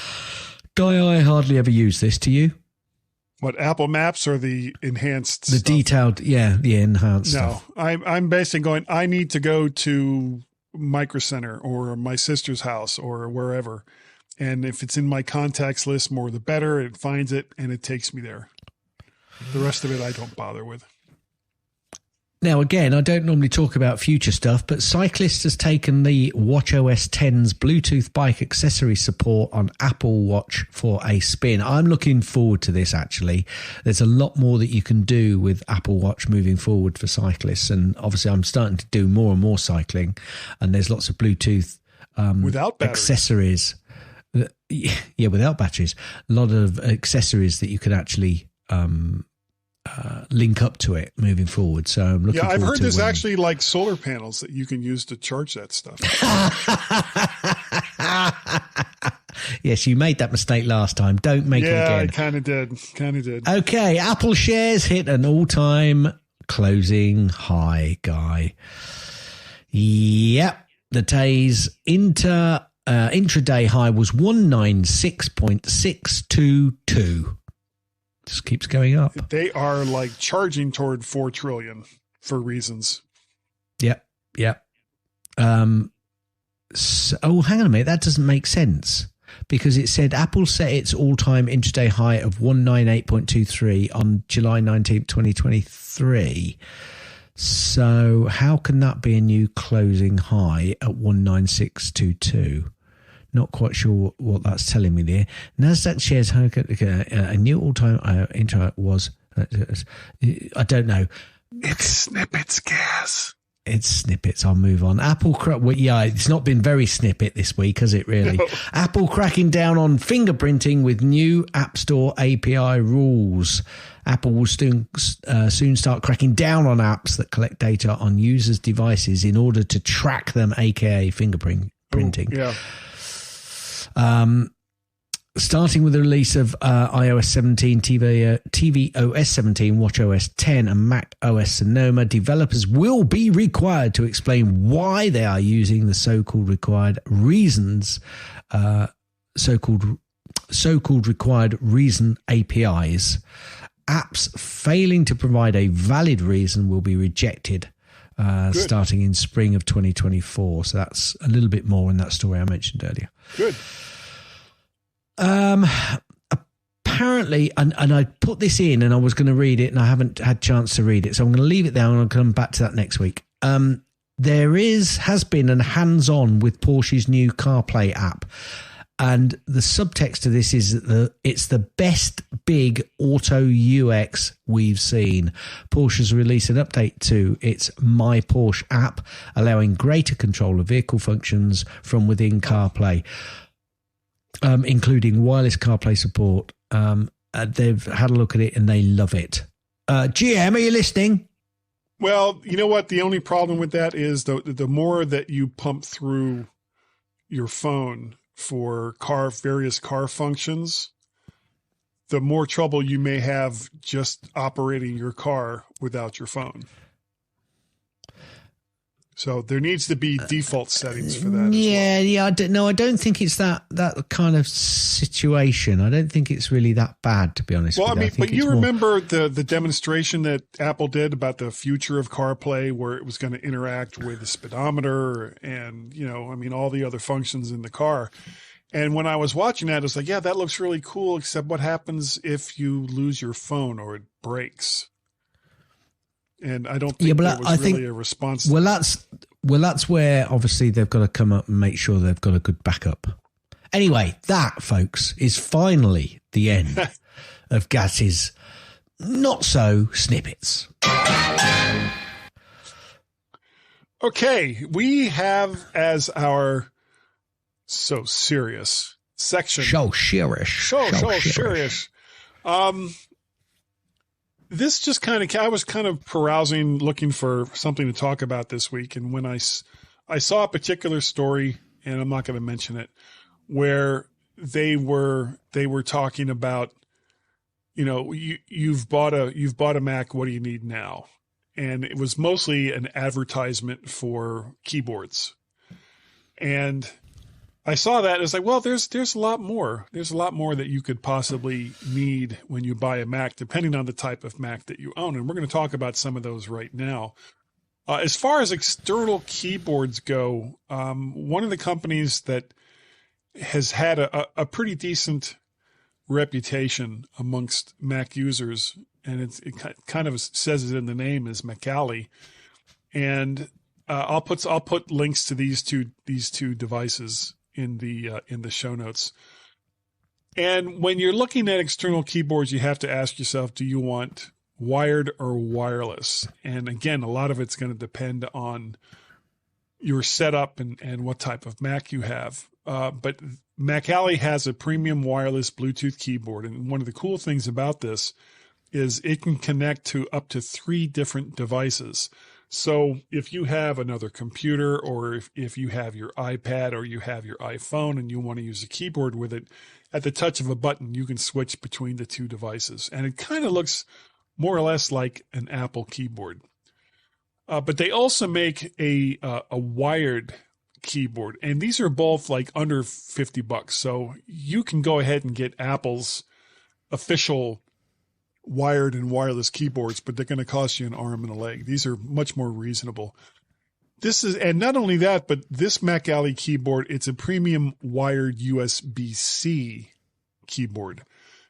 Guy, I hardly ever use this. Do you? What, Apple Maps or the enhanced The stuff? Detailed, the enhanced stuff. No, I'm basically going, I need to go to Micro Center or my sister's house or wherever. And if it's in my contacts list, more the better. It finds it and it takes me there. The rest of it, I don't bother with. Now, again, I don't normally talk about future stuff, but Cyclist has taken the watchOS 10's Bluetooth bike accessory support on Apple Watch for a spin. I'm looking forward to this, actually. There's a lot more that you can do with Apple Watch moving forward for cyclists. And obviously, I'm starting to do more and more cycling. And there's lots of Bluetooth without accessories. Yeah, without batteries. A lot of accessories that you can actually link up to it moving forward. So I'm looking forward to I've heard there's actually like solar panels that you can use to charge that stuff. Yes, you made that mistake last time. Don't make it again. Yeah, I kind of did. Okay, Apple shares hit an all-time closing high, Guy. Yep, the day's intraday high was 196.622. Just keeps going up. They are like charging toward 4 trillion for reasons. Yep. So, hang on a minute. That doesn't make sense because it said Apple set its all-time intraday high of 198.23 on July 19th, 2023. So how can that be a new closing high at 19622? Not quite sure what that's telling me there. Nasdaq shares a new all-time intro was. I don't know. It's snippets, gas. It's snippets. I'll move on. It's not been very snippet this week, has it? Really? No. Apple cracking down on fingerprinting with new App Store API rules. Apple will soon start cracking down on apps that collect data on users' devices in order to track them, aka fingerprinting. Yeah. Starting with the release of iOS 17, tvOS 17, watchOS 10, and Mac OS Sonoma, developers will be required to explain why they are using the so-called required reasons, so-called required reason APIs. Apps failing to provide a valid reason will be rejected. Starting in spring of 2024. So that's a little bit more in that story I mentioned earlier. Good. Apparently, and I put this in and I was going to read it and I haven't had a chance to read it. So I'm going to leave it there and I'll come back to that next week. There has been a hands-on with Porsche's new CarPlay app. And the subtext to this is that it's the best big auto UX we've seen. Porsche's released an update to its My Porsche app, allowing greater control of vehicle functions from within CarPlay, including wireless CarPlay support. They've had a look at it and they love it. GM, are you listening? Well, you know what? The only problem with that is the more that you pump through your phone for various car functions, the more trouble you may have just operating your car without your phone. So there needs to be default settings for that. Yeah. I don't think it's that kind of situation. I don't think it's really that bad, to be honest. Well, but you remember the demonstration that Apple did about the future of CarPlay, where it was going to interact with the speedometer and all the other functions in the car. And when I was watching that, I was like, yeah, that looks really cool, except what happens if you lose your phone or it breaks? And I don't think there was really a response. Well, that's where obviously they've got to come up and make sure they've got a good backup. Anyway, that, folks, is finally the end of Gaz's not-so snippets. Okay, we have as our so serious section. So serious. This just I was kind of perusing, looking for something to talk about this week. And when I saw a particular story, and I'm not going to mention it, where they were talking about, you've bought a Mac. What do you need now? And it was mostly an advertisement for keyboards. And I saw that. It's like, well, there's a lot more. There's a lot more that you could possibly need when you buy a Mac, depending on the type of Mac that you own. And we're going to talk about some of those right now. As far as external keyboards go, one of the companies that has had a pretty decent reputation amongst Mac users, and it kind of says it in the name, is Macally. And I'll put links to these two devices in the show notes. And when you're looking at external keyboards, you have to ask yourself, do you want wired or wireless? And again, a lot of it's going to depend on your setup and what type of Mac you have. But Macally has a premium wireless Bluetooth keyboard. And one of the cool things about this is it can connect to up to 3 different devices. So if you have another computer, or if you have your iPad or you have your iPhone and you want to use a keyboard with it, at the touch of a button, you can switch between the 2 devices. And it kind of looks more or less like an Apple keyboard. But they also make a wired keyboard, and these are both like under $50. So you can go ahead and get Apple's official wired and wireless keyboards, but they're going to cost you an arm and a leg. These are much more reasonable. And not only that, but this Macally keyboard, it's a premium wired USB-C keyboard.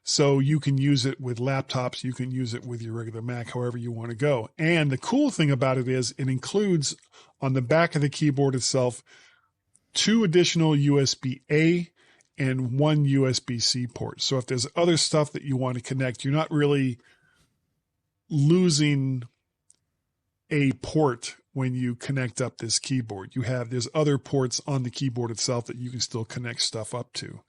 So you can use it with laptops, you can use it with your regular Mac, however you want to go. And the cool thing about it is it includes on the back of the keyboard itself 2 additional USB-A and 1 USB-C port. So if there's other stuff that you want to connect, you're not really losing a port when you connect up this keyboard. There's other ports on the keyboard itself that you can still connect stuff up to.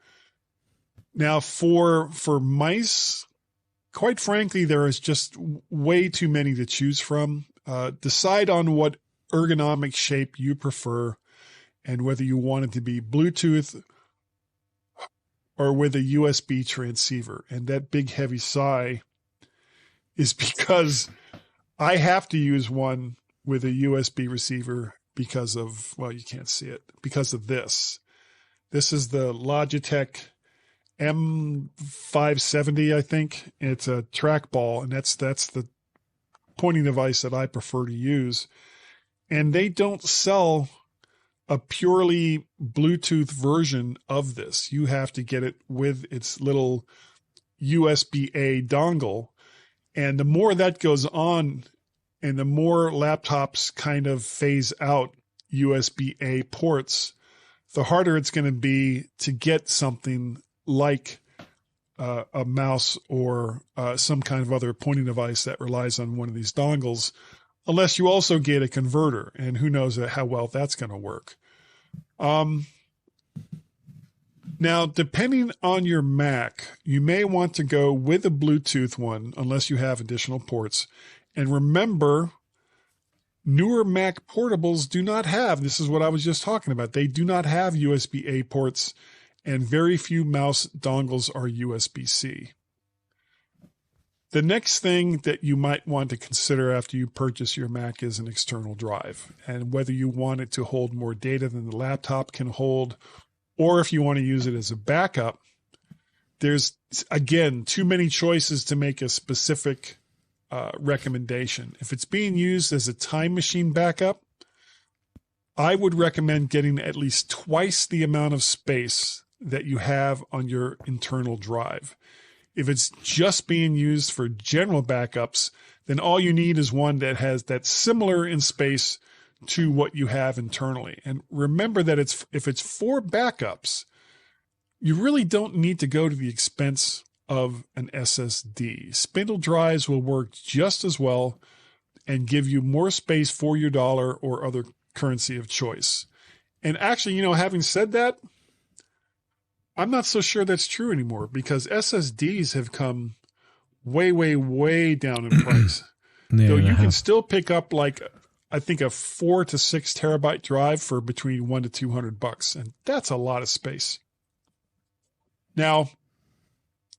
Now for mice, quite frankly, there is just way too many to choose from. Decide on what ergonomic shape you prefer and whether you want it to be Bluetooth or with a USB transceiver. And that big heavy sigh is because I have to use one with a USB receiver because of, well, you can't see it, because of this. This is the Logitech M570, I think. It's a trackball, and that's the pointing device that I prefer to use. And they don't sell a purely Bluetooth version of this. You have to get it with its little USB-A dongle. And the more that goes on, and the more laptops kind of phase out USB-A ports, the harder it's going to be to get something like a mouse or some kind of other pointing device that relies on one of these dongles, unless you also get a converter, and who knows how well that's going to work. Now, depending on your Mac, you may want to go with a Bluetooth one, unless you have additional ports. And remember, newer Mac portables do not have, this is what I was just talking about, they do not have USB-A ports, and very few mouse dongles are USB-C. The next thing that you might want to consider after you purchase your Mac is an external drive, and whether you want it to hold more data than the laptop can hold, or if you want to use it as a backup. There's, again, too many choices to make a specific recommendation. If it's being used as a time machine backup, I would recommend getting at least twice the amount of space that you have on your internal drive. If it's just being used for general backups, then all you need is one that's similar in space to what you have internally. And remember that if it's for backups, you really don't need to go to the expense of an SSD. Spindle drives will work just as well and give you more space for your dollar or other currency of choice. And actually, having said that, I'm not so sure that's true anymore, because SSDs have come way, way, way down in price. Yeah, Though you can still pick up I think a 4 to 6 terabyte drive for between $100 to $200, and that's a lot of space. Now,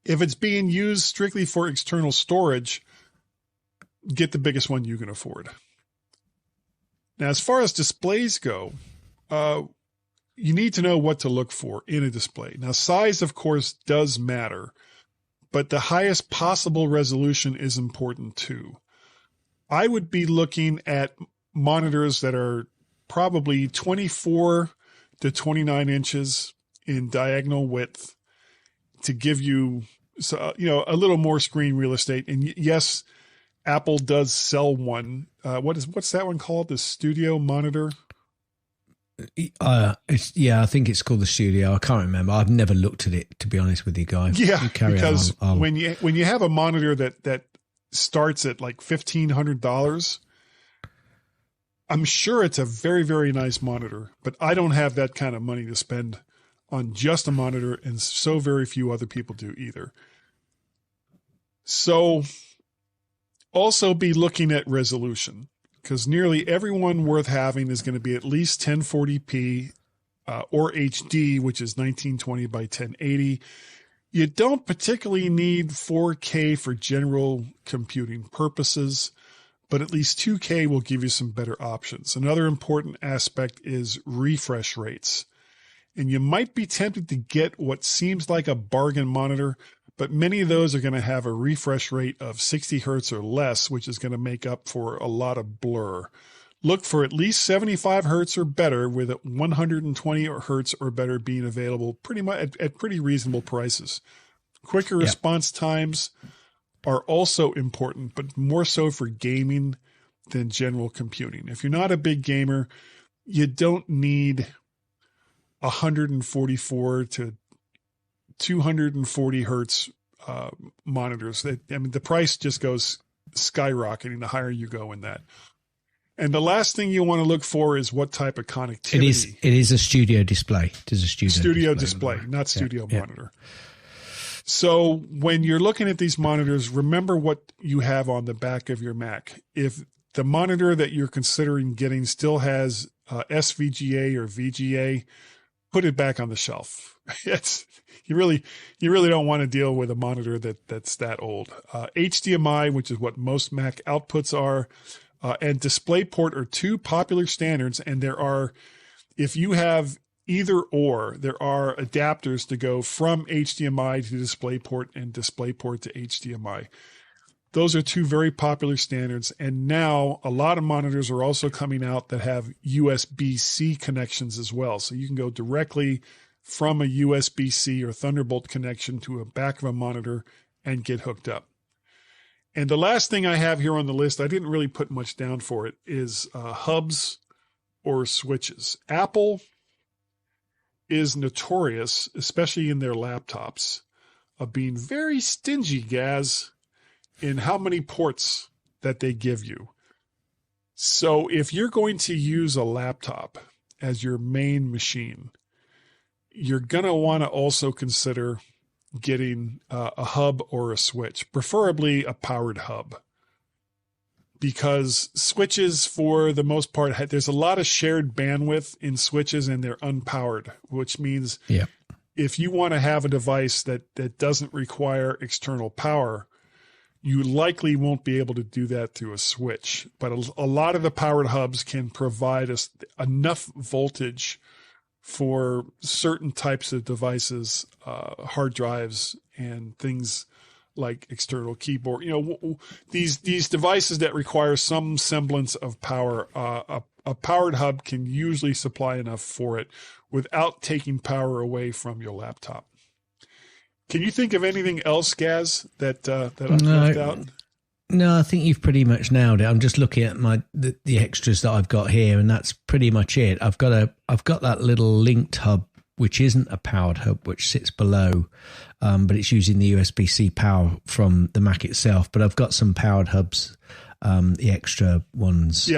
if it's being used strictly for external storage, get the biggest one you can afford. Now, as far as displays go, you need to know what to look for in a display. Now, size, of course, does matter, but the highest possible resolution is important too. I would be looking at monitors that are probably 24 to 29 inches in diagonal width to give you, a little more screen real estate. And yes, Apple does sell one. What's that one called? The Studio monitor? I think it's called the Studio. I can't remember. I've never looked at it, to be honest with you guys. Yeah, because when you have a monitor that starts at like $1,500, I'm sure it's a very, very nice monitor, but I don't have that kind of money to spend on just a monitor, and so very few other people do either. So also be looking at resolution, because nearly everyone worth having is going to be at least 1040p or HD, which is 1920 by 1080. You don't particularly need 4K for general computing purposes, but at least 2K will give you some better options. Another important aspect is refresh rates. And you might be tempted to get what seems like a bargain monitor, but many of those are going to have a refresh rate of 60 hertz or less, which is going to make up for a lot of blur. Look for at least 75 hertz or better, with 120 hertz or better being available pretty much at pretty reasonable prices. Quicker response times are also important, but more so for gaming than general computing. If you're not a big gamer, you don't need 144 to 240 hertz monitors. The price just goes skyrocketing the higher you go in that. And the last thing you want to look for is what type of connectivity. It is a studio display. It is a studio display, not studio monitor. So when you're looking at these monitors, remember what you have on the back of your Mac. If the monitor that you're considering getting still has SVGA or VGA, put it back on the shelf. You really don't want to deal with a monitor that's that old. HDMI, which is what most Mac outputs are, and DisplayPort are two popular standards, and if you have either or, there are adapters to go from HDMI to DisplayPort and DisplayPort to HDMI. Those are two very popular standards, and now a lot of monitors are also coming out that have USB-C connections as well. So you can go directly from a USB-C or Thunderbolt connection to a back of a monitor and get hooked up. And the last thing I have here on the list, I didn't really put much down for it, is hubs or switches. Apple is notorious, especially in their laptops, of being very stingy, Gaz, in how many ports that they give you. So if you're going to use a laptop as your main machine, you're going to want to also consider getting a hub or a switch, preferably a powered hub, because switches, for the most part, there's a lot of shared bandwidth in switches and they're unpowered, which means if you want to have a device that doesn't require external power, you likely won't be able to do that through a switch. But a lot of the powered hubs can provide us enough voltage for certain types of devices, hard drives and things like external keyboard. These devices that require some semblance of power, a a powered hub can usually supply enough for it without taking power away from your laptop. Can you think of anything else, Gaz, that I've left out? No, I think you've pretty much nailed it. I'm just looking at the extras that I've got here, and that's pretty much it. I've got that little linked hub, which isn't a powered hub, which sits below, but it's using the USB-C power from the Mac itself. But I've got some powered hubs, the extra ones,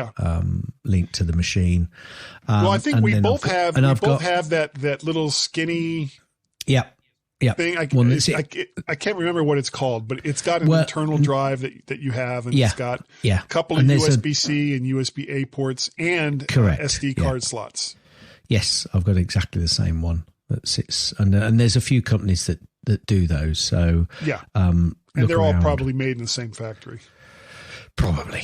linked to the machine. Well, I think we both have that little skinny. Yeah. Thing. I can't remember what it's called, but it's got an internal drive that you have, and it's got a couple of USB-C and USB-A ports and SD card slots. Yes, I've got exactly the same one that sits, and there's a few companies that do those. So and they're all probably made in the same factory. Probably.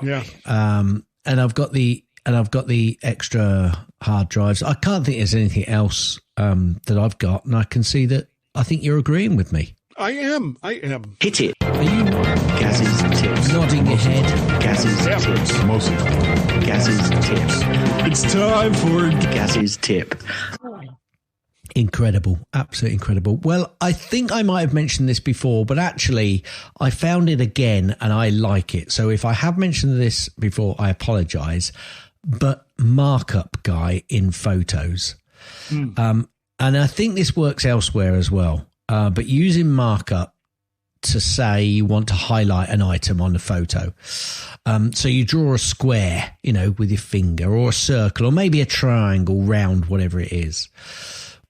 Yeah. And I've got the extra hard drives. I can't think there's anything else that I've got, and I can see that. I think you're agreeing with me. I am. Hit it. Are you Gaz's tips? Nodding your head. Gaz's tips. Mostly. Gaz's tips. It's time for Gaz's tip. Incredible. Absolutely incredible. Well, I think I might have mentioned this before, but actually I found it again and I like it. So if I have mentioned this before, I apologize. But markup guy in photos. And I think this works elsewhere as well. But using markup to say you want to highlight an item on the photo. So you draw a square, with your finger, or a circle, or maybe a triangle, round, whatever it is.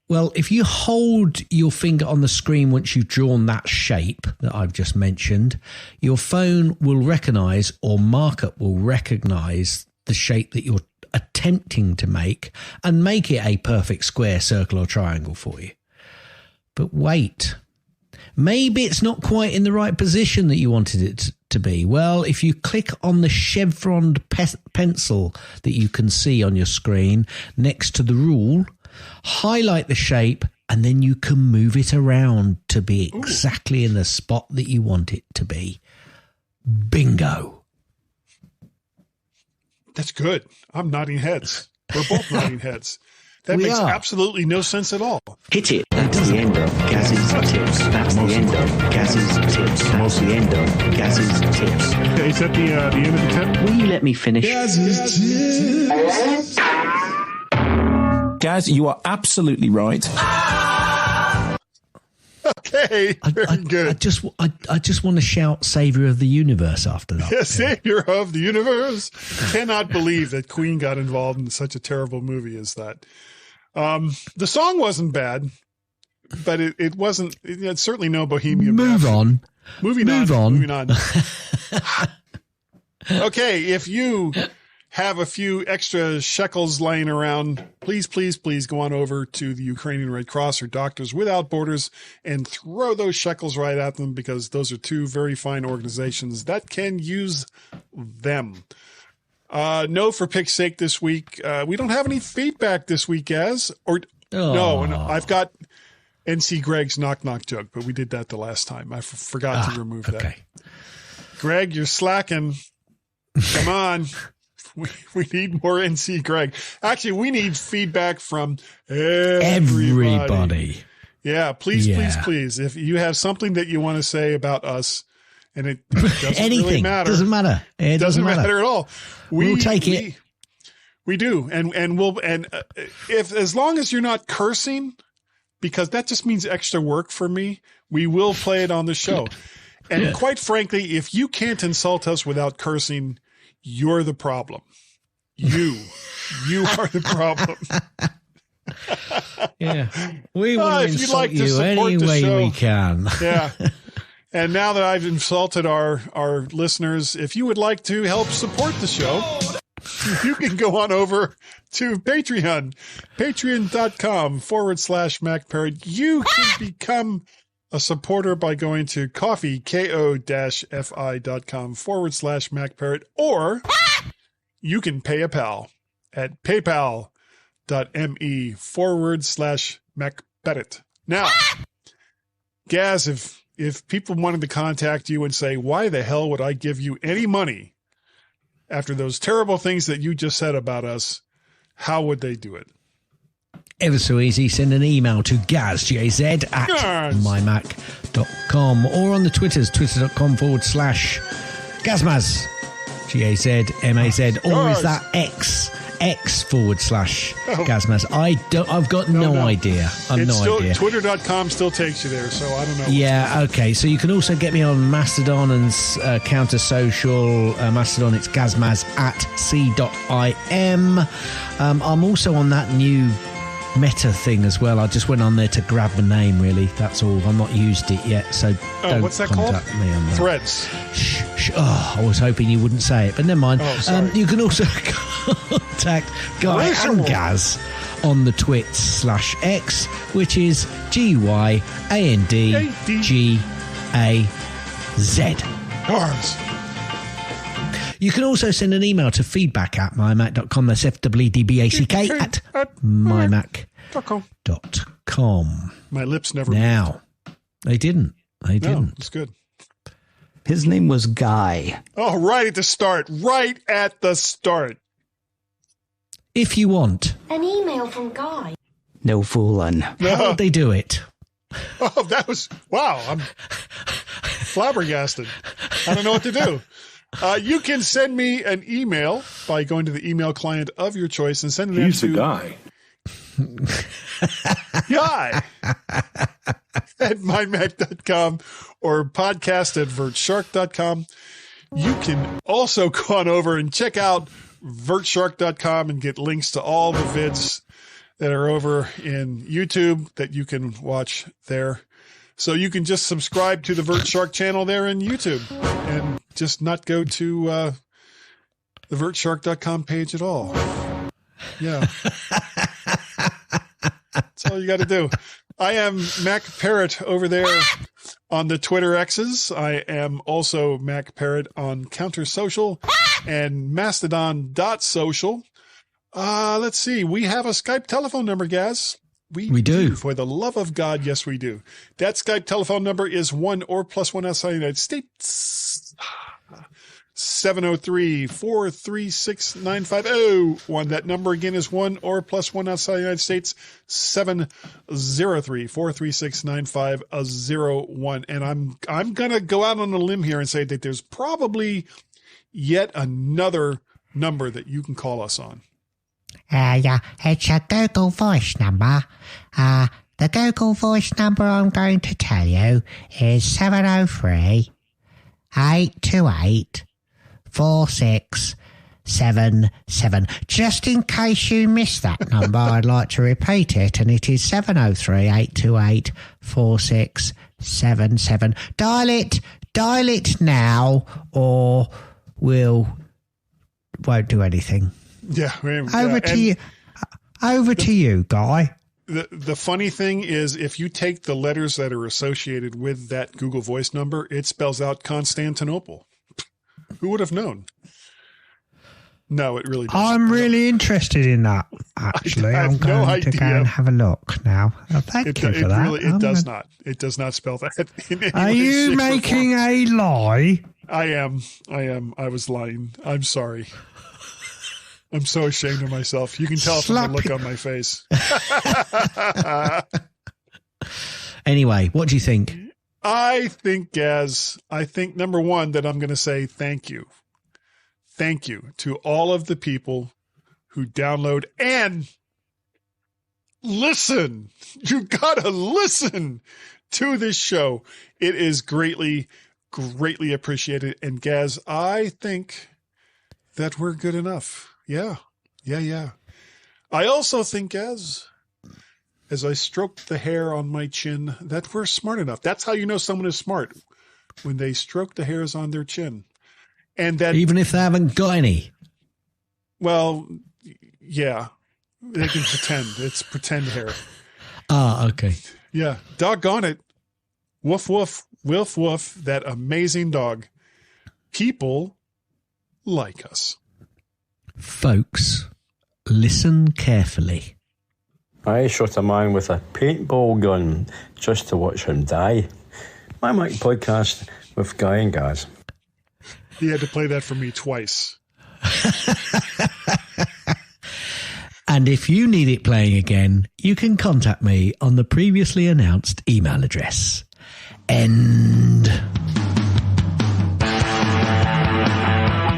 Well, if you hold your finger on the screen once you've drawn that shape that I've just mentioned, your phone will recognize, or markup will recognize, the shape that you're attempting to make and make it a perfect square, circle, or triangle for you. But wait, maybe it's not quite in the right position that you wanted it to be. Well, if you click on the chevroned pencil that you can see on your screen next to the rule, highlight the shape, and then you can move it around to be exactly in the spot that you want it to be. Bingo. That's good. I'm nodding heads. We're both nodding heads. That makes absolutely no sense at all. Hit it. That's the end of Gaz's tips. That's the end of Gaz's tips. That's the end of Gaz's tips. Is that the end of the tip? Will you let me finish? Gaz's tips. Gaz, you are absolutely right. Okay, very good. I just want to shout "Savior of the Universe" after that. Yeah, Savior of the Universe. Cannot believe that Queen got involved in such a terrible movie as that. The song wasn't bad, but it wasn't. It's certainly no Bohemian Rhapsody. Moving on. Okay, if you have a few extra shekels laying around, please go on over to the Ukrainian Red Cross or Doctors Without Borders and throw those shekels right at them, because those are two very fine organizations that can use them. No for pick's sake this week. We don't have any feedback this week, Gaz. No, I've got NC Greg's knock knock joke, but we did that the last time. I forgot to remove that. Greg, you're slacking. Come on. We need more NC Greg. Actually, we need feedback from everybody. Yeah, please. If you have something that you want to say about us, and it doesn't really matter. Doesn't matter. It doesn't matter at all. We'll take it. We do, and we'll if as long as you're not cursing, because that just means extra work for me, we will play it on the show. And quite frankly, if you can't insult us without cursing, you're the problem. You are the problem. Yeah. We want to insult you any way we can. Yeah. And now that I've insulted our listeners, if you would like to help support the show, you can go on over to Patreon, patreon.com/MacParrot. You can become a supporter by going to ko-fi.com/MacParrot, or you can pay a pal at paypal.me/MacParrot. Now, Gaz, if people wanted to contact you and say, why the hell would I give you any money after those terrible things that you just said about us, how would they do it? Ever so easy. Send an email to gazjz at mymac.com or on the Twitters, twitter.com/Gazmaz, GAZMAZ, or is that X/Gazmaz? I've got no idea. Idea. Twitter.com still takes you there, so I don't know. Yeah, okay. So you can also get me on Mastodon and Counter Social. Mastodon, it's Gazmaz at c.im. I'm also on that new Meta thing as well. I just went on there to grab the name, really. That's all. I've not used it yet, so don't what's that called? Me on that. Threads. Oh, I was hoping you wouldn't say it, but never mind. You can also contact Guy and Gaz on the Twits/X, which is GYANDGAZ. Cars. You can also send an email to feedback@mymac.com. That's FWDBACK at mymac.com. My lips never Now, they didn't. No, it's good. His name was Guy. Oh, right at the start. Right at the start. If you want an email from Guy. No fooling. How would they do it? Oh, that was... Wow, I'm flabbergasted. I don't know what to do. You can send me an email by going to the email client of your choice and sending it to... He's a guy. Guy at mymac.com or podcast@vertshark.com. You can also go on over and check out vertshark.com and get links to all the vids that are over in YouTube that you can watch there. So you can just subscribe to the Vert Shark channel there in YouTube and just not go to the vertshark.com page at all. Yeah. That's all you got to do. I am Mac Parrot over there on the Twitter X's. I am also Mac Parrot on Counter Social and Mastodon.social. Let's see. We have a Skype telephone number, Gaz. We do. For the love of God, yes, we do. That Skype telephone number is 1 or +1 outside the United States. 703-436-9501. That number again is 1 or +1 outside the United States. 703-436-9501. And I'm gonna go out on a limb here and say that there's probably yet another number that you can call us on. Yeah, it's a Google Voice number. The Google Voice number I'm going to tell you is 703-828-4677. Just in case you missed that number, I'd like to repeat it, and it is 703-828-4677. Dial it now, or won't do anything. Yeah. Over to you, Guy. The funny thing is, if you take the letters that are associated with that Google Voice number, it spells out Constantinople. Who would have known? No, it really doesn't. I'm really interested in that, actually. I'm going to go and have a look now. Thank you for that. It does not. It does not spell that. Are you making a lie? I am. I was lying. I'm sorry. I'm so ashamed of myself. You can tell from the look on my face. Anyway, what do you think? I think, Gaz, number one, that I'm going to say thank you. Thank you to all of the people who download and listen. You got to listen to this show. It is greatly, greatly appreciated. And Gaz, I think that we're good enough. Yeah. I also think, as I stroke the hair on my chin, that we're smart enough. That's how you know someone is smart, when they stroke the hairs on their chin. And that, even if they haven't got any. Well, yeah, they can pretend. It's pretend hair. Okay. Yeah. Doggone it. Woof, woof, woof, woof. That amazing dog. People like us. Folks, listen carefully. I shot a man with a paintball gun just to watch him die. MyMac Podcast with Guy and Gaz. He had to play that for me twice. And if you need it playing again, you can contact me on the previously announced email address. End.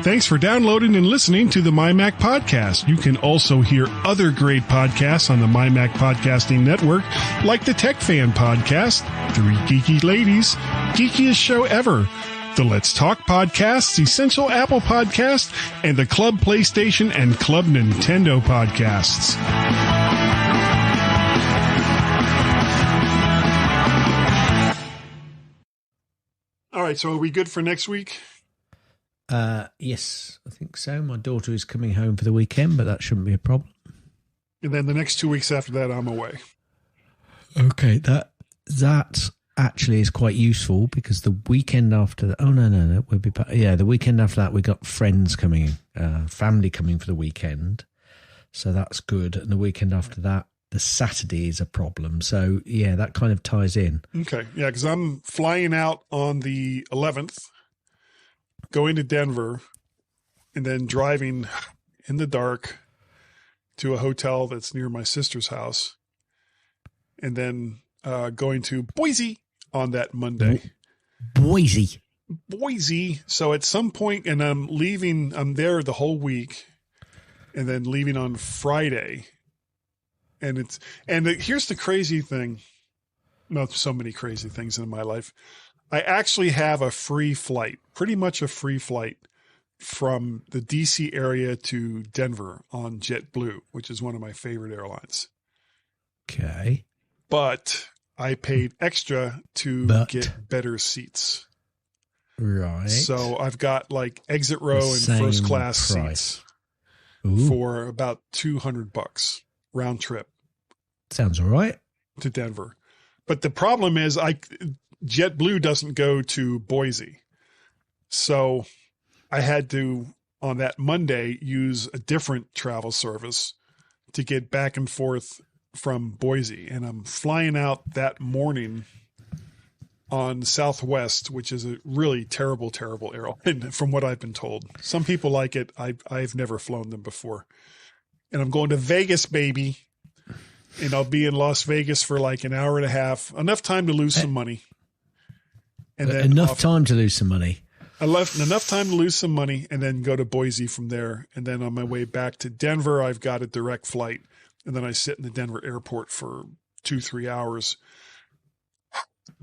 Thanks for downloading and listening to the MyMac Podcast. You can also hear other great podcasts on the MyMac Podcasting Network, like the Tech Fan Podcast, Three Geeky Ladies, Geekiest Show Ever, the Let's Talk Podcast, Essential Apple Podcast, and the Club PlayStation and Club Nintendo Podcasts. All right, so are we good for next week? Yes, I think so. My daughter is coming home for the weekend, but that shouldn't be a problem. And then the next 2 weeks after that, I'm away. Okay, that actually is quite useful because the weekend after that, we'll be back. Yeah, the weekend after that, we got friends coming, family coming for the weekend. So that's good. And the weekend after that, the Saturday is a problem. So yeah, that kind of ties in. Okay. Yeah, because I'm flying out on the 11th, going to Denver, and then driving in the dark to a hotel that's near my sister's house, and then going to Boise on that Monday. Boise. So at some point, and I'm there the whole week, and then leaving on Friday. And here's the crazy thing. Not so many crazy things in my life. I actually have a free flight, pretty much a free flight from the DC area to Denver on JetBlue, which is one of my favorite airlines. Okay. But I paid extra to get better seats. Right. So I've got like exit row and first class seats for about $200 round trip. Sounds all right. To Denver. But the problem is JetBlue doesn't go to Boise. So I had to, on that Monday, use a different travel service to get back and forth from Boise. And I'm flying out that morning on Southwest, which is a really terrible, terrible airline from what I've been told. Some people like it. I've never flown them before. And I'm going to Vegas, baby. And I'll be in Las Vegas for like an hour and a half. Enough time to lose some money. And then enough time to lose some money. I left enough time to lose some money and then go to Boise from there. And then on my way back to Denver, I've got a direct flight. And then I sit in the Denver airport for 2-3 hours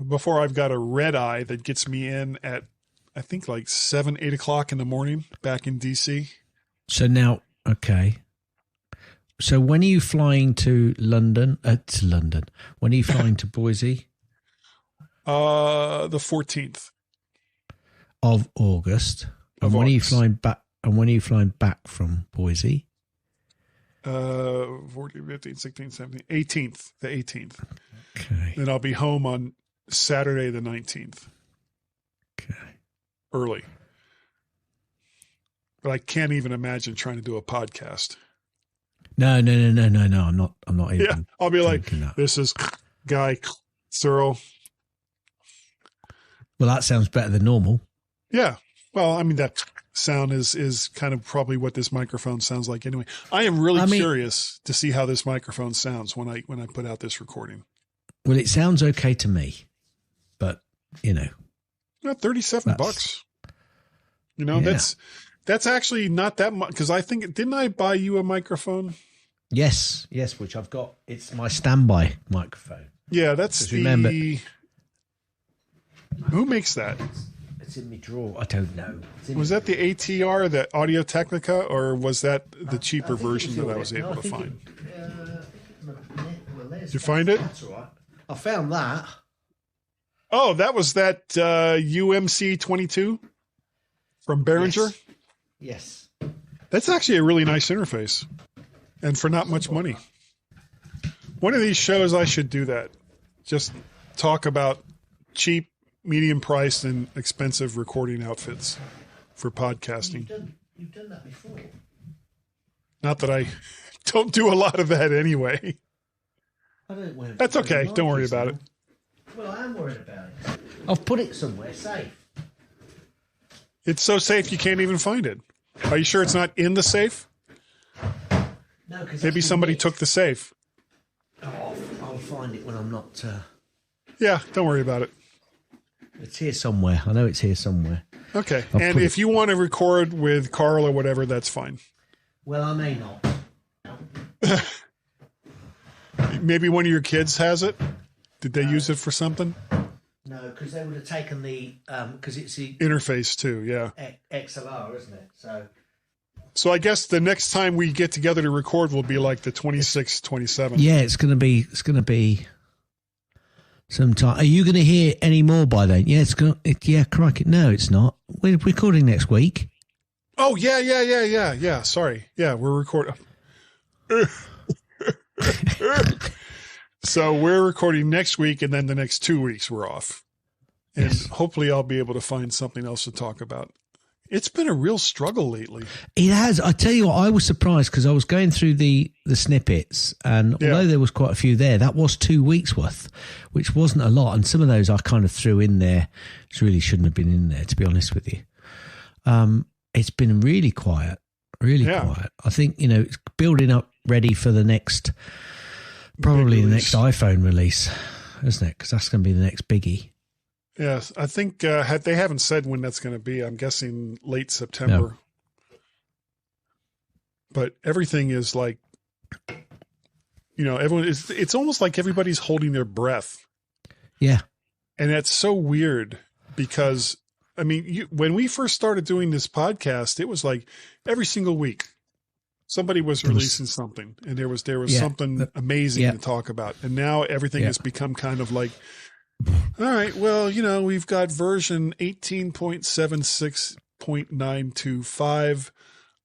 before I've got a red eye that gets me in at, I think, like 7-8 o'clock in the morning back in DC. So now, okay. So when are you flying to London? When are you flying to Boise? The 14th of August. And when are you flying back? And when are you flying back from Boise? 14, 15, 16, 17, 18th. The 18th. Okay. Then I'll be home on Saturday the 19th. Okay. Early. But I can't even imagine trying to do a podcast. No. I'm not even. Yeah, I'll be like, that. This is Guy Searle. Well, that sounds better than normal. Yeah. Well, I mean, that sound is kind of probably what this microphone sounds like anyway. I am really curious to see how this microphone sounds when I put out this recording. Well, it sounds okay to me, but $37. That's actually not that much, because I think, didn't I buy you a microphone? Yes, which I've got. It's my standby microphone. Yeah, that's remember, who makes that? It's in my drawer. I don't know. Was that the ATR, the Audio Technica, or was that the cheaper version that I was able to find? Did you find it? That's all right. I found that. Oh, that was that UMC 22 from Behringer? Yes. That's actually a really nice interface, and for not much money. One of these shows, I should do that. Just talk about cheap, medium-priced, and expensive recording outfits for podcasting. You've done that before. Not that I don't do a lot of that anyway. That's okay. Don't worry about it. Well, I am worried about it. I've put it somewhere safe. It's so safe you can't even find it. Are you sure it's not in the safe? No, because maybe somebody took the safe. Oh, I'll find it when I'm not. Yeah, don't worry about it. It's here somewhere. I know it's here somewhere. Okay. And if you want to record with Carl or whatever, that's fine. Well, I may not. Maybe one of your kids has it. Did they use it for something? No, because they would have taken the because it's the interface too. Yeah. XLR, isn't it? So I guess the next time we get together to record will be like the 26th, 27th. Yeah, it's gonna be sometime. Are you gonna hear any more by then? Yeah, yeah, crikey. No, it's not. We're recording next week. Oh yeah. Sorry. Yeah, we're recording. So we're recording next week, and then the next 2 weeks we're off. And hopefully I'll be able to find something else to talk about. It's been a real struggle lately. It has. I tell you what, I was surprised because I was going through the snippets, and although there was quite a few there, that was 2 weeks worth, which wasn't a lot. And some of those I kind of threw in there, which really shouldn't have been in there, to be honest with you. It's been really quiet, quiet. I think, it's building up ready for the next... Probably the next iPhone release, isn't it? Because that's going to be the next biggie. Yes, I think they haven't said when that's going to be. I'm guessing late September. No. But everything is like, everyone is. It's almost like everybody's holding their breath. Yeah, and that's so weird because when we first started doing this podcast, it was like every single week. Somebody was releasing something, and there was something amazing to talk about. And now everything has become kind of like, all right, well, we've got version 18.76.925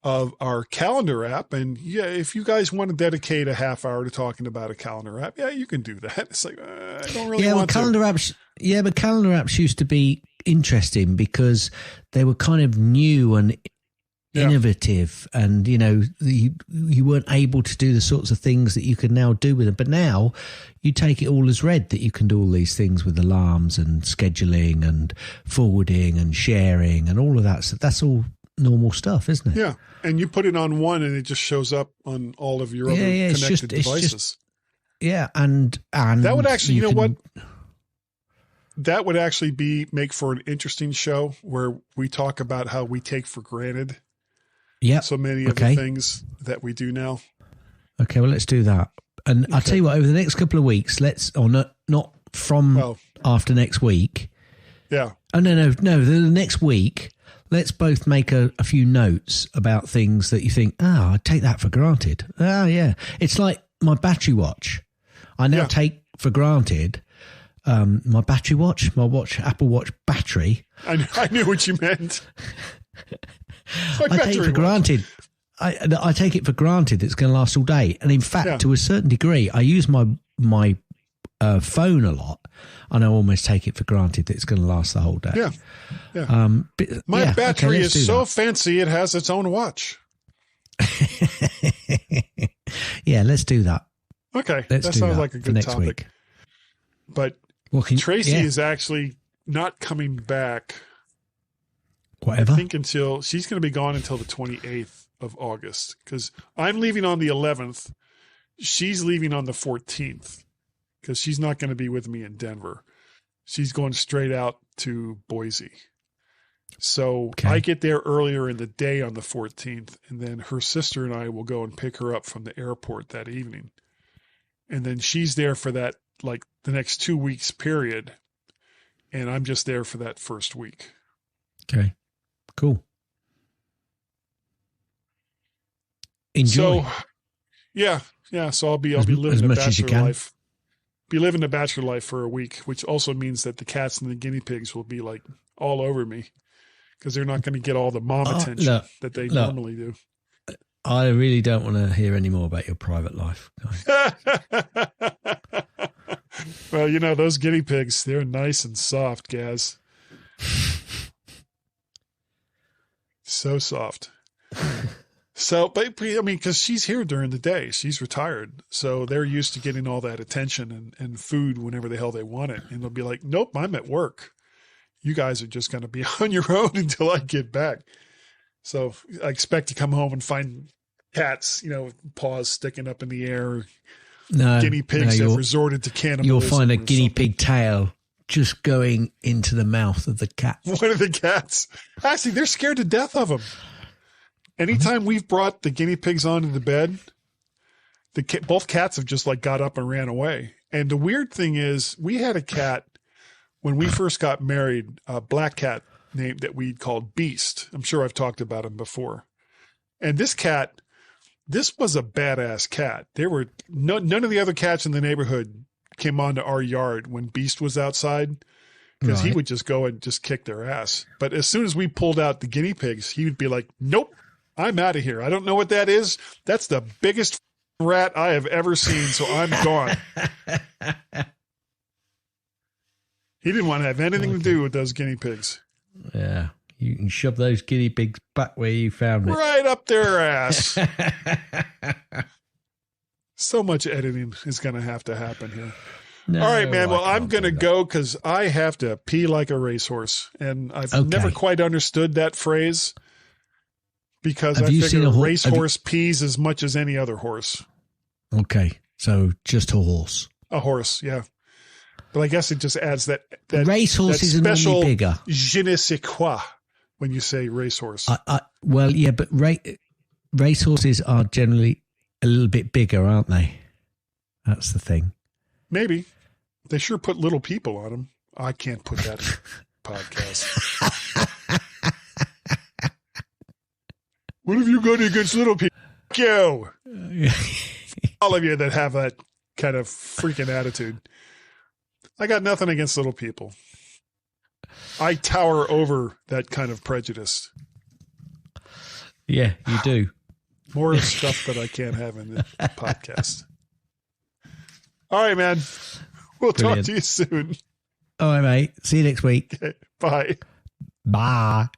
of our calendar app. And if you guys want to dedicate a half hour to talking about a calendar app, you can do that. It's like, I don't really want calendar apps. Yeah, but calendar apps used to be interesting because they were kind of new and innovative, and you weren't able to do the sorts of things that you can now do with them. But now you take it all as read that you can do all these things with alarms and scheduling and forwarding and sharing and all of that. So that's all normal stuff, isn't it? Yeah, and you put it on one, and it just shows up on all of your other connected devices. And that would actually, that would actually make for an interesting show where we talk about how we take for granted. Yeah. So many of the things that we do now. Okay, well, let's do that. And I'll tell you what, over the next couple of weeks, not from after next week. Yeah. Oh, no, the next week, let's both make a few notes about things that you think, I take that for granted. Oh, yeah. It's like my battery watch. I now take for granted my battery watch, Apple Watch battery. I knew what you meant. I take it for granted. I take it for granted it's going to last all day, and in fact, to a certain degree, I use my phone a lot, and I almost take it for granted that it's going to last the whole day. Yeah. My battery is so fancy; it has its own watch. Yeah, let's do that. Okay, that sounds like a good topic. Week. But Tracy is actually not coming back. Whatever. I think she's going to be gone until the 28th of August, because I'm leaving on the 11th. She's leaving on the 14th because she's not going to be with me in Denver. She's going straight out to Boise. So I get there earlier in the day on the 14th, and then her sister and I will go and pick her up from the airport that evening. And then she's there for that, like the next 2 weeks period. And I'm just there for that first week. Okay. Cool. Enjoy. So, yeah. So I'll be living the bachelor life. Be living the bachelor life for a week, which also means that the cats and the guinea pigs will be like all over me because they're not going to get all the mom attention that they normally do. I really don't want to hear any more about your private life. Well, those guinea pigs, they're nice and soft, Gaz. So soft. So, but because she's here during the day, she's retired. So they're used to getting all that attention and food whenever the hell they want it. And they'll be like, nope, I'm at work. You guys are just going to be on your own until I get back. So I expect to come home and find cats, with paws sticking up in the air. No, guinea pigs have resorted to cannibalism. You'll find a guinea pig tail just going into the mouth of the cat. One of the cats. Actually, they're scared to death of them. Anytime we've brought the guinea pigs onto the bed, both cats have just got up and ran away. And the weird thing is, we had a cat when we first got married, a black cat named that we called Beast. I'm sure I've talked about him before. And this was a badass cat. There were none of the other cats in the neighborhood came onto our yard when Beast was outside, because he would just go and just kick their ass. But as soon as we pulled out the guinea pigs, he would be like, nope, I'm out of here. I don't know what that is. That's the biggest rat I have ever seen, so I'm gone. He didn't want to have anything to do with those guinea pigs. Yeah. You can shove those guinea pigs back where you found it. Right up their ass. So much editing is going to happen here. No, all right, man. Well, I'm going to go because I have to pee like a racehorse. And I've never quite understood that phrase, because I figure a racehorse pees as much as any other horse. Okay. So just a horse. A horse, yeah. But I guess it just adds that racehorses are normally bigger. Je ne sais quoi when you say racehorse. Well, yeah, but racehorses are generally a little bit bigger, aren't they? That's the thing. Maybe. They sure put little people on them. I can't put that in a podcast. What have you got against little people? You. All of you that have that kind of freaking attitude. I got nothing against little people. I tower over that kind of prejudice. Yeah, you do. More stuff that I can't have in the podcast. All right, man. We'll talk to you soon. All right, mate. See you next week. Okay, bye. Bye.